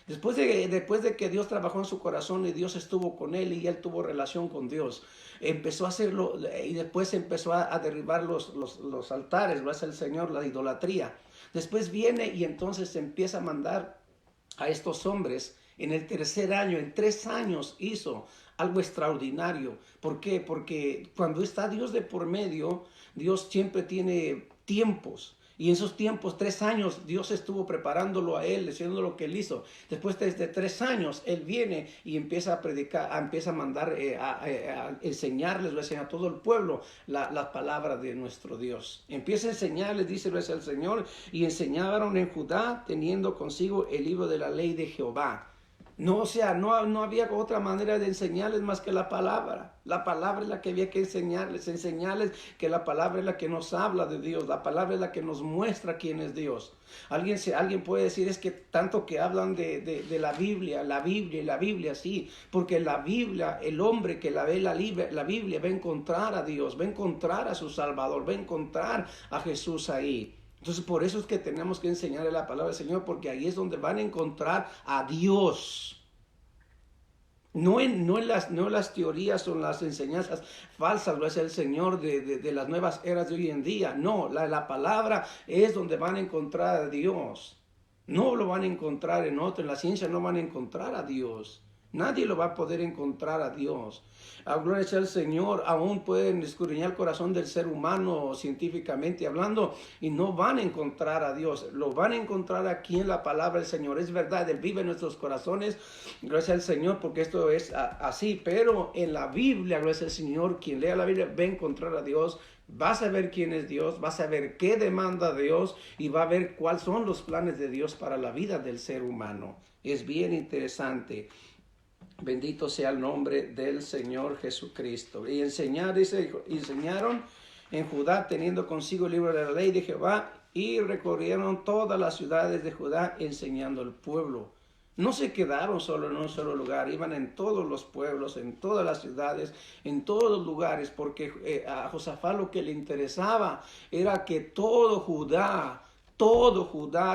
Después de que Dios trabajó en su corazón y Dios estuvo con él y él tuvo relación con Dios, empezó a hacerlo y después empezó a derribar los altares, gracias al Señor, la idolatría. Después viene y entonces se empieza a mandar a estos hombres. En el 3er año, en 3 años hizo algo extraordinario. ¿Por qué? Porque cuando está Dios de por medio, Dios siempre tiene tiempos. Y en esos tiempos, 3 años, Dios estuvo preparándolo a él, haciendo lo que él hizo. Después de 3 años, él viene y empieza a predicar, empieza a mandar, a enseñarles a todo el pueblo la palabra de nuestro Dios. Empieza a enseñarles, dice el Señor, y enseñaron en Judá, teniendo consigo el libro de la ley de Jehová. No, o sea, no había otra manera de enseñarles más que la palabra. La palabra es la que había que enseñarles que la palabra es la que nos habla de Dios, la palabra es la que nos muestra quién es Dios. Alguien puede decir, es que tanto que hablan de la Biblia, sí, porque la Biblia, el hombre que la ve la Biblia va a encontrar a Dios, va a encontrar a su Salvador, va a encontrar a Jesús ahí. Entonces, por eso es que tenemos que enseñarle la palabra del Señor, porque ahí es donde van a encontrar a Dios. No en las teorías o en las enseñanzas falsas, lo es el Señor de las nuevas eras de hoy en día. No, la palabra es donde van a encontrar a Dios. No lo van a encontrar en otro, en la ciencia no van a encontrar a Dios. Nadie lo va a poder encontrar a Dios. Gloria sea al Señor. Aún pueden escudriñar el corazón del ser humano científicamente hablando y no van a encontrar a Dios. Lo van a encontrar aquí en la palabra del Señor. Es verdad, Él vive en nuestros corazones. Gracias al Señor, porque esto es así. Pero en la Biblia, gracias al Señor, quien lea la Biblia va a encontrar a Dios. Va a saber quién es Dios, va a saber qué demanda Dios y va a ver cuáles son los planes de Dios para la vida del ser humano. Es bien interesante. Bendito sea el nombre del Señor Jesucristo. Y enseñaron en Judá, teniendo consigo el libro de la ley de Jehová, y recorrieron todas las ciudades de Judá, enseñando al pueblo. No se quedaron solo en un solo lugar, iban en todos los pueblos, en todas las ciudades, en todos los lugares, porque a Josafat lo que le interesaba era que todo Judá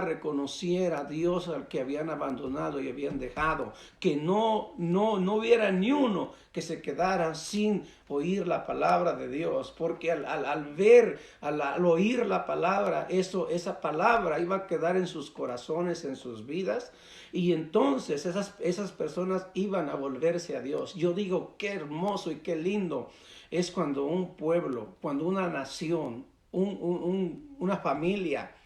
reconociera a Dios al que habían abandonado y habían dejado, que no hubiera ni uno que se quedara sin oír la palabra de Dios, porque al oír la palabra, esa palabra iba a quedar en sus corazones, en sus vidas, y entonces esas personas iban a volverse a Dios. Yo digo, qué hermoso y qué lindo es cuando un pueblo, cuando una nación, una familia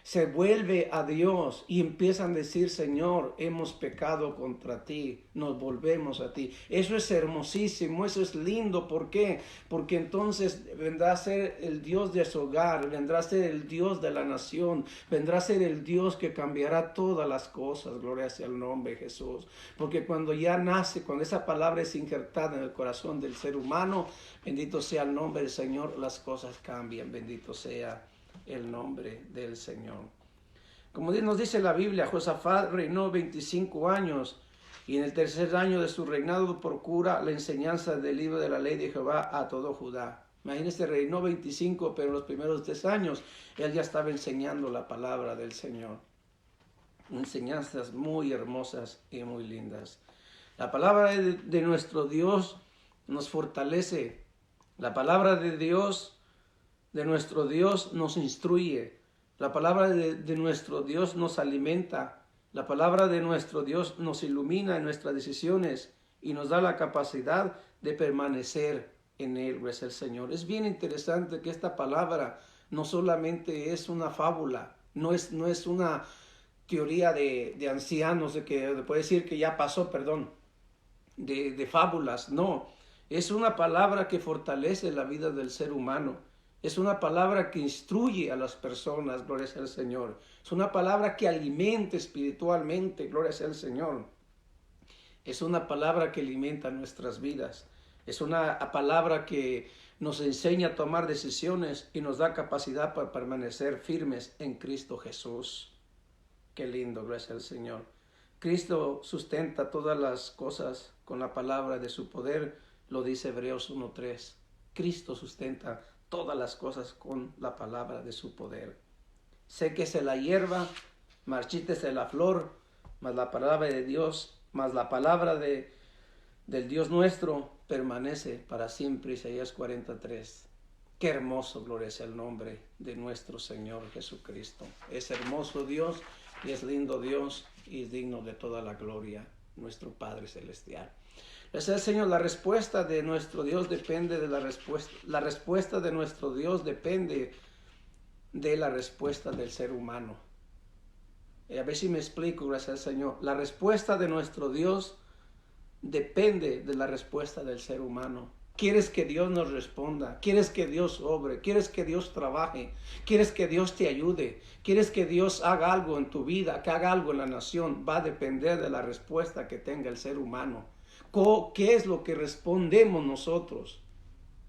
se vuelve a Dios y empiezan a decir, Señor, hemos pecado contra ti, nos volvemos a ti. Eso es hermosísimo, eso es lindo. ¿Por qué? Porque entonces vendrá a ser el Dios de su hogar, vendrá a ser el Dios de la nación, vendrá a ser el Dios que cambiará todas las cosas. Gloria sea el nombre de Jesús. Porque cuando ya nace, cuando esa palabra es injertada en el corazón del ser humano, bendito sea el nombre del Señor, las cosas cambian. Bendito sea el nombre del Señor. Como nos dice la Biblia, Josafat reinó 25 años y en el tercer año de su reinado procura la enseñanza del libro de la ley de Jehová a todo Judá. Imagínense, reinó 25, pero en los primeros 3 años él ya estaba enseñando la palabra del Señor. Enseñanzas muy hermosas y muy lindas. La palabra de nuestro Dios nos fortalece. La palabra de nuestro Dios nos instruye. La palabra de nuestro Dios nos alimenta. La palabra de nuestro Dios nos ilumina en nuestras decisiones y nos da la capacidad de permanecer en Él, pues el Señor. Es bien interesante que esta palabra no solamente es una fábula, no es una teoría de ancianos, de que puede decir que ya pasó, de fábulas. No, es una palabra que fortalece la vida del ser humano. Es una palabra que instruye a las personas, gloria sea al Señor. Es una palabra que alimenta espiritualmente, gloria sea al Señor. Es una palabra que alimenta nuestras vidas. Es una palabra que nos enseña a tomar decisiones y nos da capacidad para permanecer firmes en Cristo Jesús. Qué lindo, gloria sea al Señor. Cristo sustenta todas las cosas con la palabra de su poder, lo dice Hebreos 1:3. Cristo sustenta todas las cosas con la palabra de su poder. Séquese la hierba, marchítese la flor, mas la palabra de Dios, mas la palabra del Dios nuestro permanece para siempre. Isaías 43. Qué hermoso, gloria sea el nombre de nuestro Señor Jesucristo. Es hermoso Dios y es lindo Dios y es digno de toda la gloria, nuestro Padre Celestial. Gracias al Señor. La respuesta de nuestro Dios depende de la respuesta. La respuesta de nuestro Dios depende de la respuesta del ser humano. A ver si me explico, gracias al Señor. La respuesta de nuestro Dios depende de la respuesta del ser humano. ¿Quieres que Dios nos responda? ¿Quieres que Dios obre? ¿Quieres que Dios trabaje? ¿Quieres que Dios te ayude? ¿Quieres que Dios haga algo en tu vida, que haga algo en la nación? Va a depender de la respuesta que tenga el ser humano. ¿Qué es lo que respondemos nosotros?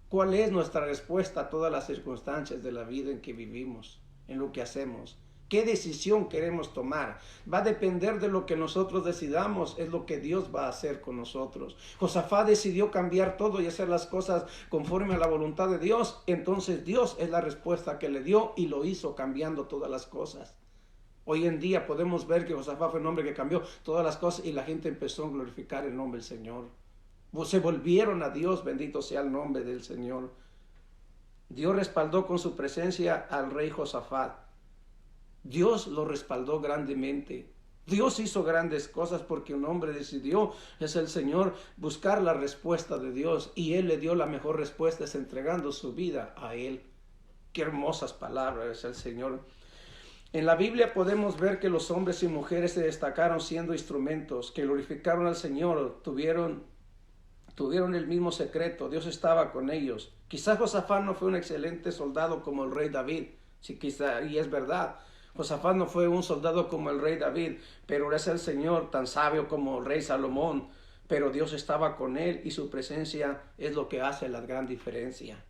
¿Cuál es nuestra respuesta a todas las circunstancias de la vida en que vivimos, en lo que hacemos? ¿Qué decisión queremos tomar? Va a depender de lo que nosotros decidamos, es lo que Dios va a hacer con nosotros. Josafat decidió cambiar todo y hacer las cosas conforme a la voluntad de Dios. Entonces Dios es la respuesta que le dio y lo hizo cambiando todas las cosas. Hoy en día podemos ver que Josafat fue un hombre que cambió todas las cosas y la gente empezó a glorificar el nombre del Señor. Se volvieron a Dios, bendito sea el nombre del Señor. Dios respaldó con su presencia al rey Josafat. Dios lo respaldó grandemente. Dios hizo grandes cosas porque un hombre decidió, es el Señor, buscar la respuesta de Dios, y Él le dio la mejor respuesta, es entregando su vida a Él. Qué hermosas palabras es el Señor. En la Biblia podemos ver que los hombres y mujeres se destacaron siendo instrumentos, que glorificaron al Señor, tuvieron el mismo secreto. Dios estaba con ellos. Quizás Josafat no fue un excelente soldado como el rey David, sí, quizá, y es verdad. Josafat no fue un soldado como el rey David, pero es el Señor tan sabio como el rey Salomón. Pero Dios estaba con él, y su presencia es lo que hace la gran diferencia.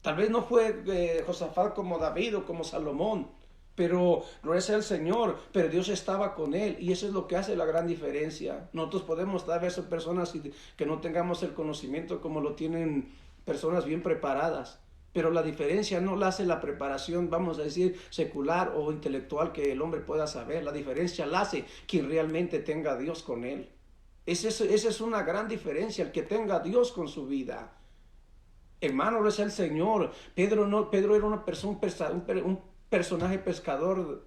Tal vez no fue Josafat como David o como Salomón, pero gloria sea el Señor, pero Dios estaba con él, y eso es lo que hace la gran diferencia. Nosotros podemos tal vez ser personas que no tengamos el conocimiento como lo tienen personas bien preparadas, pero la diferencia no la hace la preparación, vamos a decir, secular o intelectual que el hombre pueda saber. La diferencia la hace quien realmente tenga a Dios con él. Esa es una gran diferencia, el que tenga a Dios con su vida. Hermano, es el Señor. Pedro era una persona, un personaje pescador,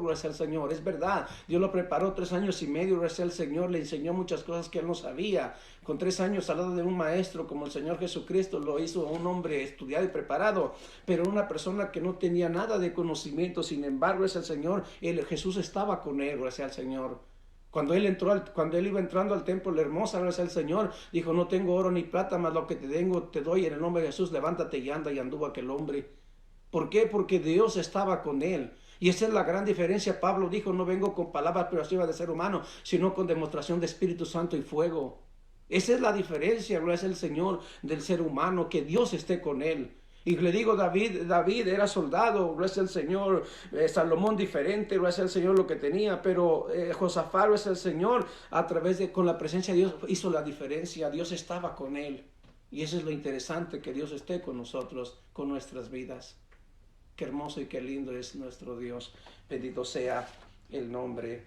gracias al Señor. Es verdad, Dios lo preparó 3 años y medio, gracias al Señor, le enseñó muchas cosas que él no sabía. Con 3 años al lado de un maestro como el Señor Jesucristo, lo hizo un hombre estudiado y preparado, pero una persona que no tenía nada de conocimiento. Sin embargo, es el Señor, Jesús estaba con él, gracias al Señor. Cuando él iba entrando al templo, la hermosa, gracias al Señor, dijo: no tengo oro ni plata, mas lo que te tengo te doy, en el nombre de Jesús, levántate y anda. Y anduvo aquel hombre. ¿Por qué? Porque Dios estaba con él. Y esa es la gran diferencia. Pablo dijo: no vengo con palabras persuasivas de ser humano, sino con demostración de Espíritu Santo y fuego. Esa es la diferencia, gracias al Señor, del ser humano, que Dios esté con él. Y le digo, David era soldado, gracias al Señor. Salomón diferente, gracias al Señor lo que tenía. Pero Josafat, gracias al Señor, con la presencia de Dios, hizo la diferencia. Dios estaba con él. Y eso es lo interesante, que Dios esté con nosotros, con nuestras vidas. Qué hermoso y qué lindo es nuestro Dios. Bendito sea el nombre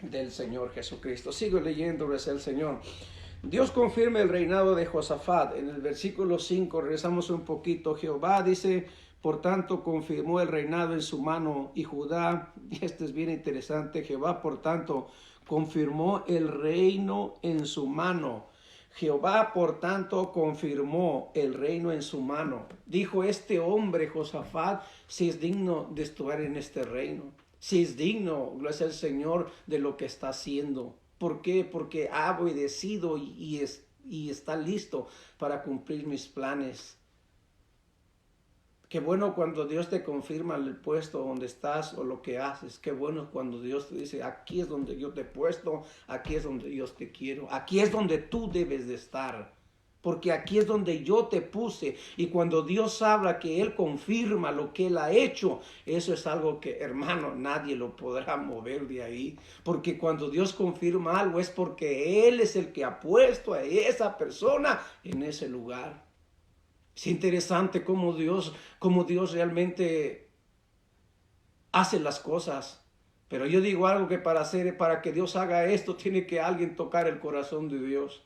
del Señor Jesucristo. Sigo leyendo, gracias al Señor. Dios confirma el reinado de Josafat. En el versículo 5, regresamos un poquito. Jehová dice: por tanto confirmó el reinado en su mano, y Judá, y esto es bien interesante, Jehová por tanto confirmó el reino en su mano. Jehová por tanto confirmó el reino en su mano. Dijo este hombre, Josafat, si es digno de estar en este reino, si es digno, gloria al Señor, de lo que está haciendo. ¿Por qué? Porque ha obedecido y está listo para cumplir mis planes. Qué bueno cuando Dios te confirma el puesto donde estás o lo que haces. Qué bueno cuando Dios te dice: aquí es donde yo te he puesto, aquí es donde yo te quiero, aquí es donde tú debes de estar. Porque aquí es donde yo te puse. Y cuando Dios habla, que Él confirma lo que Él ha hecho, eso es algo que, hermano, nadie lo podrá mover de ahí. Porque cuando Dios confirma algo, es porque Él es el que ha puesto a esa persona en ese lugar. Es interesante cómo Dios realmente hace las cosas. Pero yo digo algo, que para que Dios haga esto, tiene que alguien tocar el corazón de Dios.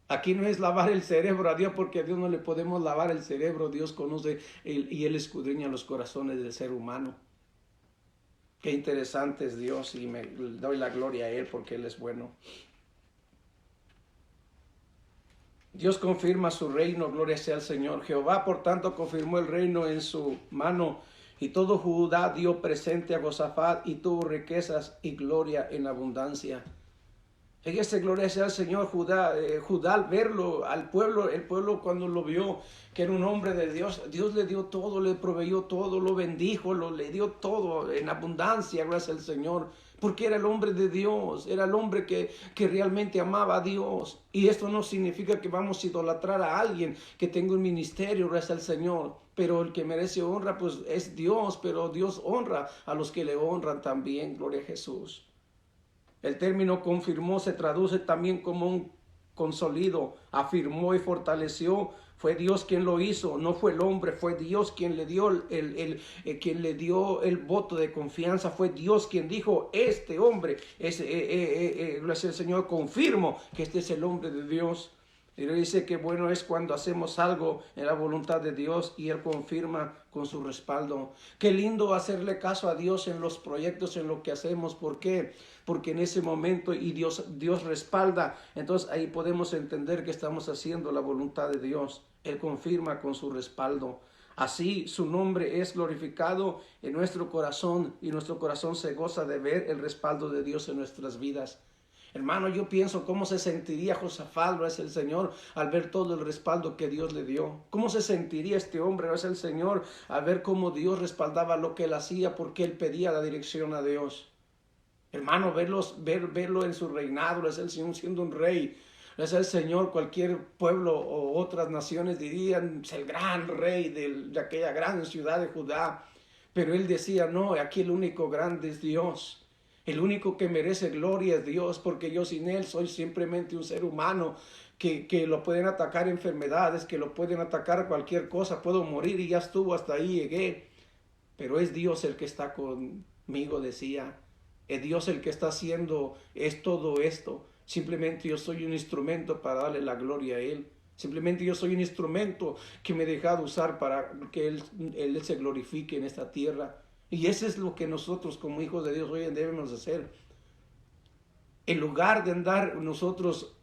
Aquí no es lavar el cerebro a Dios, porque a Dios no le podemos lavar el cerebro. Dios conoce y Él escudriña los corazones del ser humano. Qué interesante es Dios, y me doy la gloria a Él porque Él es bueno. Dios confirma su reino, gloria sea al Señor. Jehová por tanto confirmó el reino en su mano, y todo Judá dio presente a Josafat, y tuvo riquezas y gloria en abundancia. Fíjese, gloria sea al Señor. Judá al verlo, el pueblo cuando lo vio, que era un hombre de Dios, Dios le dio todo, le proveyó todo, lo bendijo, le dio todo en abundancia, gracias al Señor. Porque era el hombre de Dios, era el hombre que realmente amaba a Dios. Y esto no significa que vamos a idolatrar a alguien que tenga un ministerio, gracias al Señor. Pero el que merece honra, pues es Dios, pero Dios honra a los que le honran también, gloria a Jesús. El término confirmó se traduce también como un consolidó, afirmó y fortaleció. Fue Dios quien lo hizo, no fue el hombre, fue Dios quien le dio el voto de confianza. Fue Dios quien dijo: este hombre, gracias al Señor, confirmo que este es el hombre de Dios. Y dice que bueno es cuando hacemos algo en la voluntad de Dios y Él confirma con su respaldo. Qué lindo hacerle caso a Dios en los proyectos, en lo que hacemos. ¿Por qué? Porque en ese momento y Dios respalda. Entonces ahí podemos entender que estamos haciendo la voluntad de Dios. Él confirma con su respaldo. Así su nombre es glorificado en nuestro corazón y nuestro corazón se goza de ver el respaldo de Dios en nuestras vidas. Hermano, yo pienso cómo se sentiría Josafat, ¿no es el Señor, al ver todo el respaldo que Dios le dio? ¿Cómo se sentiría este hombre, ¿no es el Señor, al ver cómo Dios respaldaba lo que él hacía porque él pedía la dirección a Dios? Hermano, verlo en su reinado, ¿no es el Señor siendo un rey? ¿No es el Señor? Cualquier pueblo o otras naciones dirían, es el gran rey de aquella gran ciudad de Judá. Pero él decía, no, aquí el único grande es Dios. El único que merece gloria es Dios, porque yo sin Él soy simplemente un ser humano que lo pueden atacar enfermedades, que lo pueden atacar cualquier cosa, puedo morir y ya estuvo, hasta ahí llegué. Pero es Dios el que está conmigo, decía. Es Dios el que está haciendo todo esto. Simplemente yo soy un instrumento para darle la gloria a Él. Simplemente yo soy un instrumento que me he dejado usar para que Él se glorifique en esta tierra. Y eso es lo que nosotros como hijos de Dios hoy debemos hacer. En lugar de andar nosotros,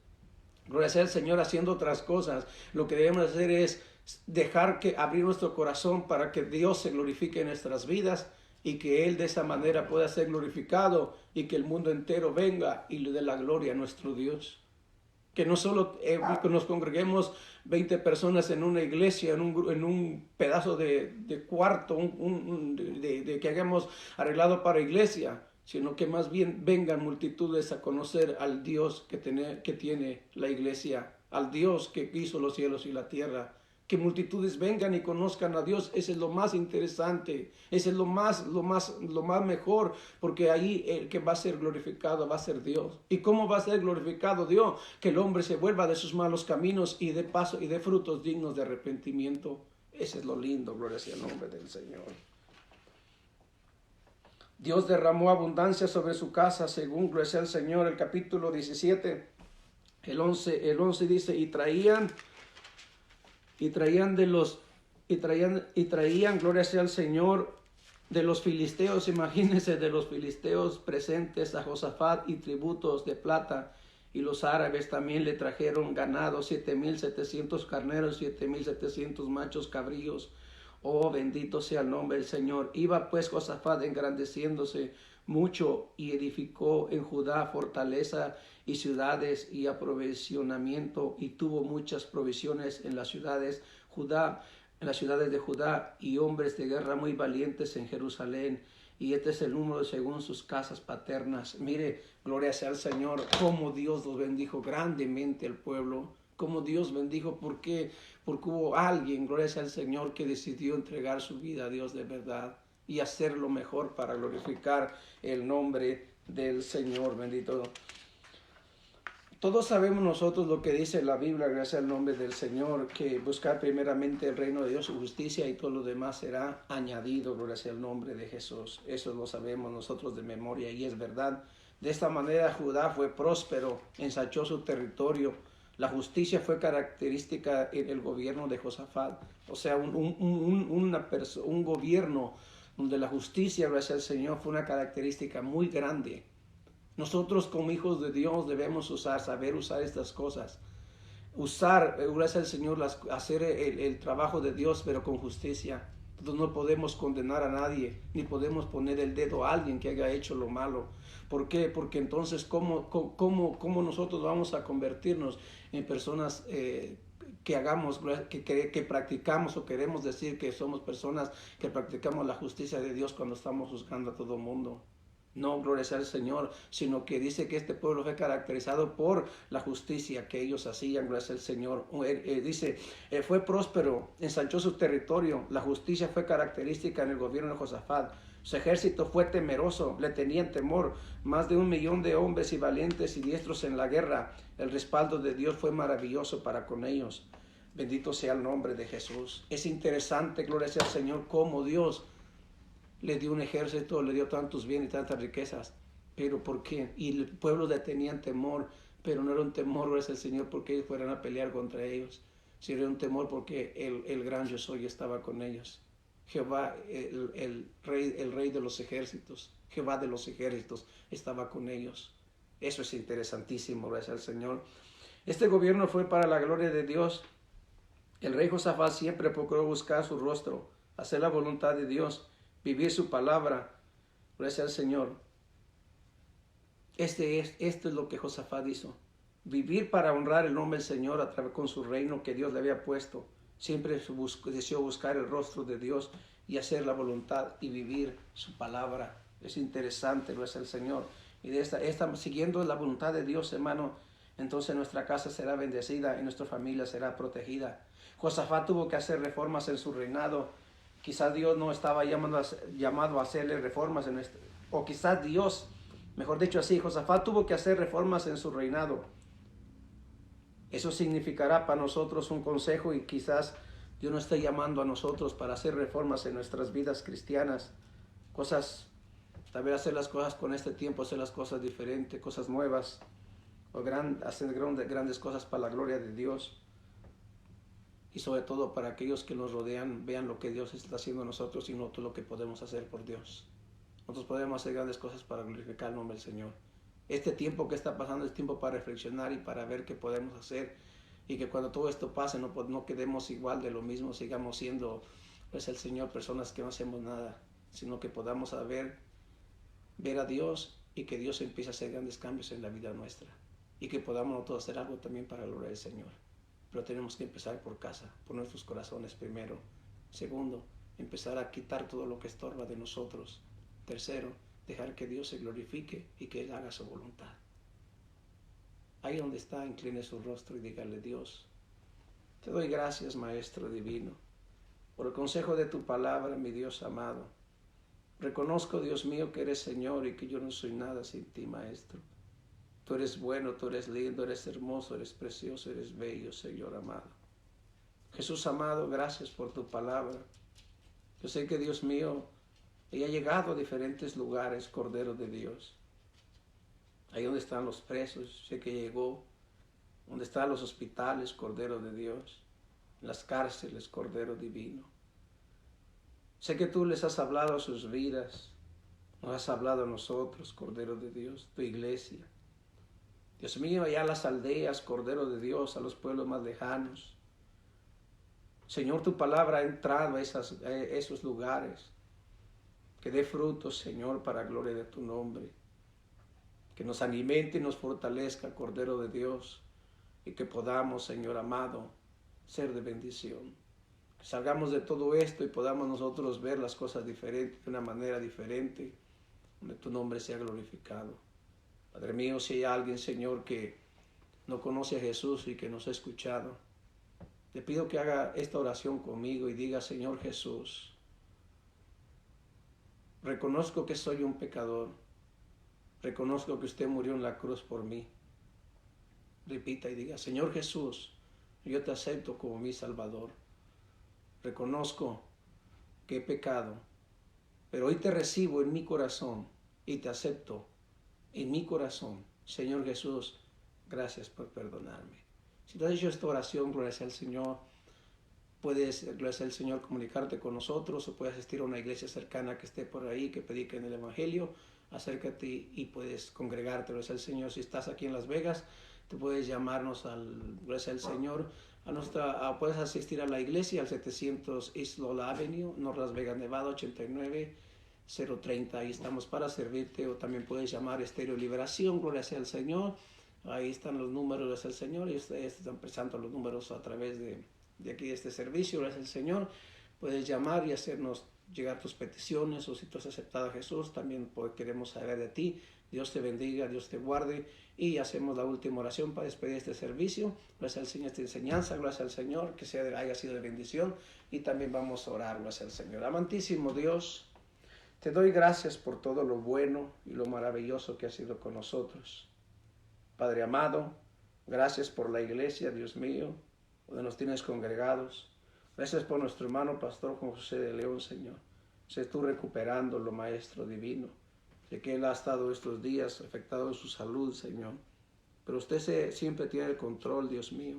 gloria al Señor, haciendo otras cosas, lo que debemos hacer es dejar que abrir nuestro corazón para que Dios se glorifique en nuestras vidas y que Él de esa manera pueda ser glorificado y que el mundo entero venga y le dé la gloria a nuestro Dios. Que no solo que nos congreguemos 20 personas en una iglesia, en un pedazo de cuarto, que hayamos arreglado para iglesia, sino que más bien vengan multitudes a conocer al Dios que tiene la iglesia, al Dios que hizo los cielos y la tierra. Que multitudes vengan y conozcan a Dios, ese es lo más interesante, ese es lo más mejor, porque ahí el que va a ser glorificado va a ser Dios. ¿Y cómo va a ser glorificado Dios? Que el hombre se vuelva de sus malos caminos y de paso y de frutos dignos de arrepentimiento. Ese es lo lindo, gloria sea el nombre del Señor. Dios derramó abundancia sobre su casa, según gloria sea el Señor, el capítulo 17, el 11 dice, y traían, gloria sea al Señor, de los filisteos, imagínense, de los filisteos presentes a Josafat y tributos de plata, y los árabes también le trajeron ganado, 7,700 carneros, 7,700 machos cabríos. Oh, bendito sea el nombre del Señor. Iba pues Josafat engrandeciéndose mucho y edificó en Judá fortaleza y ciudades y aprovisionamiento, y tuvo muchas provisiones en las ciudades de Judá, y hombres de guerra muy valientes en Jerusalén. Y este es el número según sus casas paternas. Mire, gloria sea al Señor, cómo Dios los bendijo grandemente al pueblo. Como Dios bendijo, ¿por qué? Porque hubo alguien, gloria sea al Señor, que decidió entregar su vida a Dios de verdad y hacer lo mejor para glorificar el nombre del Señor, bendito. Todos sabemos nosotros lo que dice la Biblia, gracias al nombre del Señor, que buscar primeramente el reino de Dios, su justicia, y todo lo demás será añadido, gracias al nombre de Jesús. Eso lo sabemos nosotros de memoria y es verdad. De esta manera Judá fue próspero, ensanchó su territorio. La justicia fue característica en el gobierno de Josafat, o sea, un gobierno donde la justicia, gracias al Señor, fue una característica muy grande. Nosotros como hijos de Dios debemos saber usar estas cosas. Gracias al Señor, hacer el trabajo de Dios, pero con justicia. Entonces no podemos condenar a nadie, ni podemos poner el dedo a alguien que haya hecho lo malo. ¿Por qué? Porque entonces, ¿cómo nosotros vamos a convertirnos en personas que practicamos o queremos decir que somos personas que practicamos la justicia de Dios cuando estamos juzgando a todo mundo? No, gloria sea al Señor, sino que dice que este pueblo fue caracterizado por la justicia que ellos hacían, gloria al Señor. Dice, fue próspero, ensanchó su territorio, la justicia fue característica en el gobierno de Josafat. Su ejército fue temeroso, le tenían temor, más de 1,000,000 de hombres y valientes y diestros en la guerra. El respaldo de Dios fue maravilloso para con ellos. Bendito sea el nombre de Jesús. Es interesante, gloria sea al Señor, cómo Dios le dio un ejército, le dio tantos bienes y tantas riquezas. ¿Pero por qué? Y el pueblo le tenían temor. Pero no era un temor, gracias al Señor, porque ellos fueran a pelear contra ellos, sino era un temor porque el gran yo soy estaba con ellos. Jehová, el rey de los ejércitos, Jehová de los ejércitos, estaba con ellos. Eso es interesantísimo, gracias al Señor. Este gobierno fue para la gloria de Dios. El rey Josafat siempre procuró buscar su rostro, hacer la voluntad de Dios, vivir su palabra. Gracias al Señor. Esto es lo que Josafat hizo. Vivir para honrar el nombre del Señor a través con su reino que Dios le había puesto. Siempre deseó buscar el rostro de Dios y hacer la voluntad y vivir su palabra. Es interesante, gracias al Señor. Y siguiendo la voluntad de Dios, hermano, entonces nuestra casa será bendecida y nuestra familia será protegida. Josafat tuvo que hacer reformas en su reinado. Quizás Dios no estaba llamado a hacerle reformas o quizás Dios, mejor dicho así, Josafat tuvo que hacer reformas en su reinado. Eso significará para nosotros un consejo y quizás Dios nos esté llamando a nosotros para hacer reformas en nuestras vidas cristianas. Tal vez hacer las cosas con este tiempo, hacer las cosas diferentes, cosas nuevas, o hacer grandes cosas para la gloria de Dios. Y sobre todo para aquellos que nos rodean, vean lo que Dios está haciendo en nosotros y no todo lo que podemos hacer por Dios. Nosotros podemos hacer grandes cosas para glorificar el nombre del Señor. Este tiempo que está pasando es tiempo para reflexionar y para ver qué podemos hacer. Y que cuando todo esto pase no quedemos igual de lo mismo, sigamos siendo, pues el Señor, personas que no hacemos nada, sino que podamos ver a Dios y que Dios empiece a hacer grandes cambios en la vida nuestra. Y que podamos nosotros hacer algo también para la gloria del Señor. Pero tenemos que empezar por casa, por nuestros corazones primero. Segundo, empezar a quitar todo lo que estorba de nosotros. Tercero, dejar que Dios se glorifique y que Él haga su voluntad. Ahí donde está, incline su rostro y dígale: Dios, te doy gracias, Maestro Divino, por el consejo de tu palabra, mi Dios amado. Reconozco, Dios mío, que eres Señor y que yo no soy nada sin ti, Maestro. Tú eres bueno, tú eres lindo, eres hermoso, eres precioso, eres bello, Señor amado. Jesús amado, gracias por tu palabra. Yo sé que, Dios mío, ella ha llegado a diferentes lugares, Cordero de Dios. Ahí donde están los presos, sé que llegó. Donde están los hospitales, Cordero de Dios. En las cárceles, Cordero Divino. Sé que tú les has hablado a sus vidas. Nos has hablado a nosotros, Cordero de Dios, tu iglesia. Dios mío, allá a las aldeas, Cordero de Dios, a los pueblos más lejanos. Señor, tu palabra ha entrado a esos lugares. Que dé frutos, Señor, para gloria de tu nombre. Que nos alimente y nos fortalezca, Cordero de Dios, y que podamos, Señor amado, ser de bendición. Que salgamos de todo esto y podamos nosotros ver las cosas diferentes, de una manera diferente, donde tu nombre sea glorificado. Padre mío, si hay alguien, Señor, que no conoce a Jesús y que nos ha escuchado, le pido que haga esta oración conmigo y diga: Señor Jesús, reconozco que soy un pecador. Reconozco que usted murió en la cruz por mí. Repita y diga: Señor Jesús, yo te acepto como mi Salvador. Reconozco que he pecado, pero hoy te recibo en mi corazón y te acepto en mi corazón. Señor Jesús, gracias por perdonarme. Si te has hecho esta oración, gloria al Señor, puedes, gloria al Señor, comunicarte con nosotros o puedes asistir a una iglesia cercana que esté por ahí, que predique en el Evangelio. Acércate y puedes congregarte, gloria al Señor. Si estás aquí en Las Vegas, tú puedes llamarnos gloria al Señor, puedes asistir a la iglesia al 700 East Lola Avenue, North Las Vegas, Nevada, 89030. Ahí estamos para servirte. O también puedes llamar Estéreo Liberación, gloria sea al Señor. Ahí están los números, gloria al Señor. Y ustedes están presentando los números a través de aquí de este servicio, gracias al Señor. Puedes llamar y hacernos llegar tus peticiones, o si tú has aceptado a Jesús, también queremos saber de ti. Dios te bendiga, Dios te guarde, y hacemos la última oración para despedir este servicio. Gracias al Señor esta enseñanza, gracias al Señor, que haya sido de bendición, y también vamos a orar, gracias al Señor. Amantísimo Dios, te doy gracias por todo lo bueno y lo maravilloso que has sido con nosotros. Padre amado, gracias por la iglesia, Dios mío, donde nos tienes congregados. Gracias por nuestro hermano pastor Juan José de León, Señor. Sé tú recuperándolo, Maestro Divino. Sé que él ha estado estos días afectado en su salud, Señor. pero usted siempre tiene el control, Dios mío.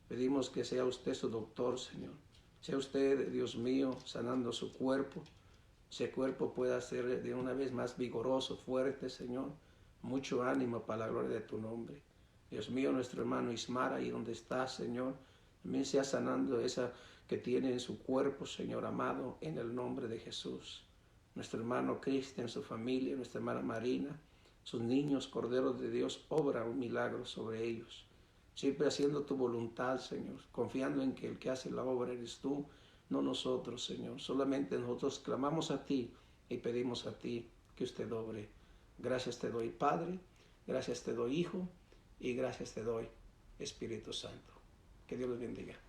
Pedimos que sea usted su doctor, Señor. Sea usted, Dios mío, sanando su cuerpo. Ese cuerpo pueda ser de una vez más vigoroso, fuerte, Señor. Mucho ánimo para la gloria de tu nombre. Dios mío, nuestro hermano Ismar, ahí donde está, Señor, también sea sanando esa que tiene en su cuerpo, Señor amado, en el nombre de Jesús. Nuestro hermano Cristian, su familia, nuestra hermana Marina, sus niños, corderos de Dios, obra un milagro sobre ellos. Siempre haciendo tu voluntad, Señor, confiando en que el que hace la obra eres tú, no nosotros, Señor. Solamente nosotros clamamos a ti y pedimos a ti que usted obre. Gracias te doy, Padre, gracias te doy, Hijo, y gracias te doy, Espíritu Santo. Que Dios los bendiga.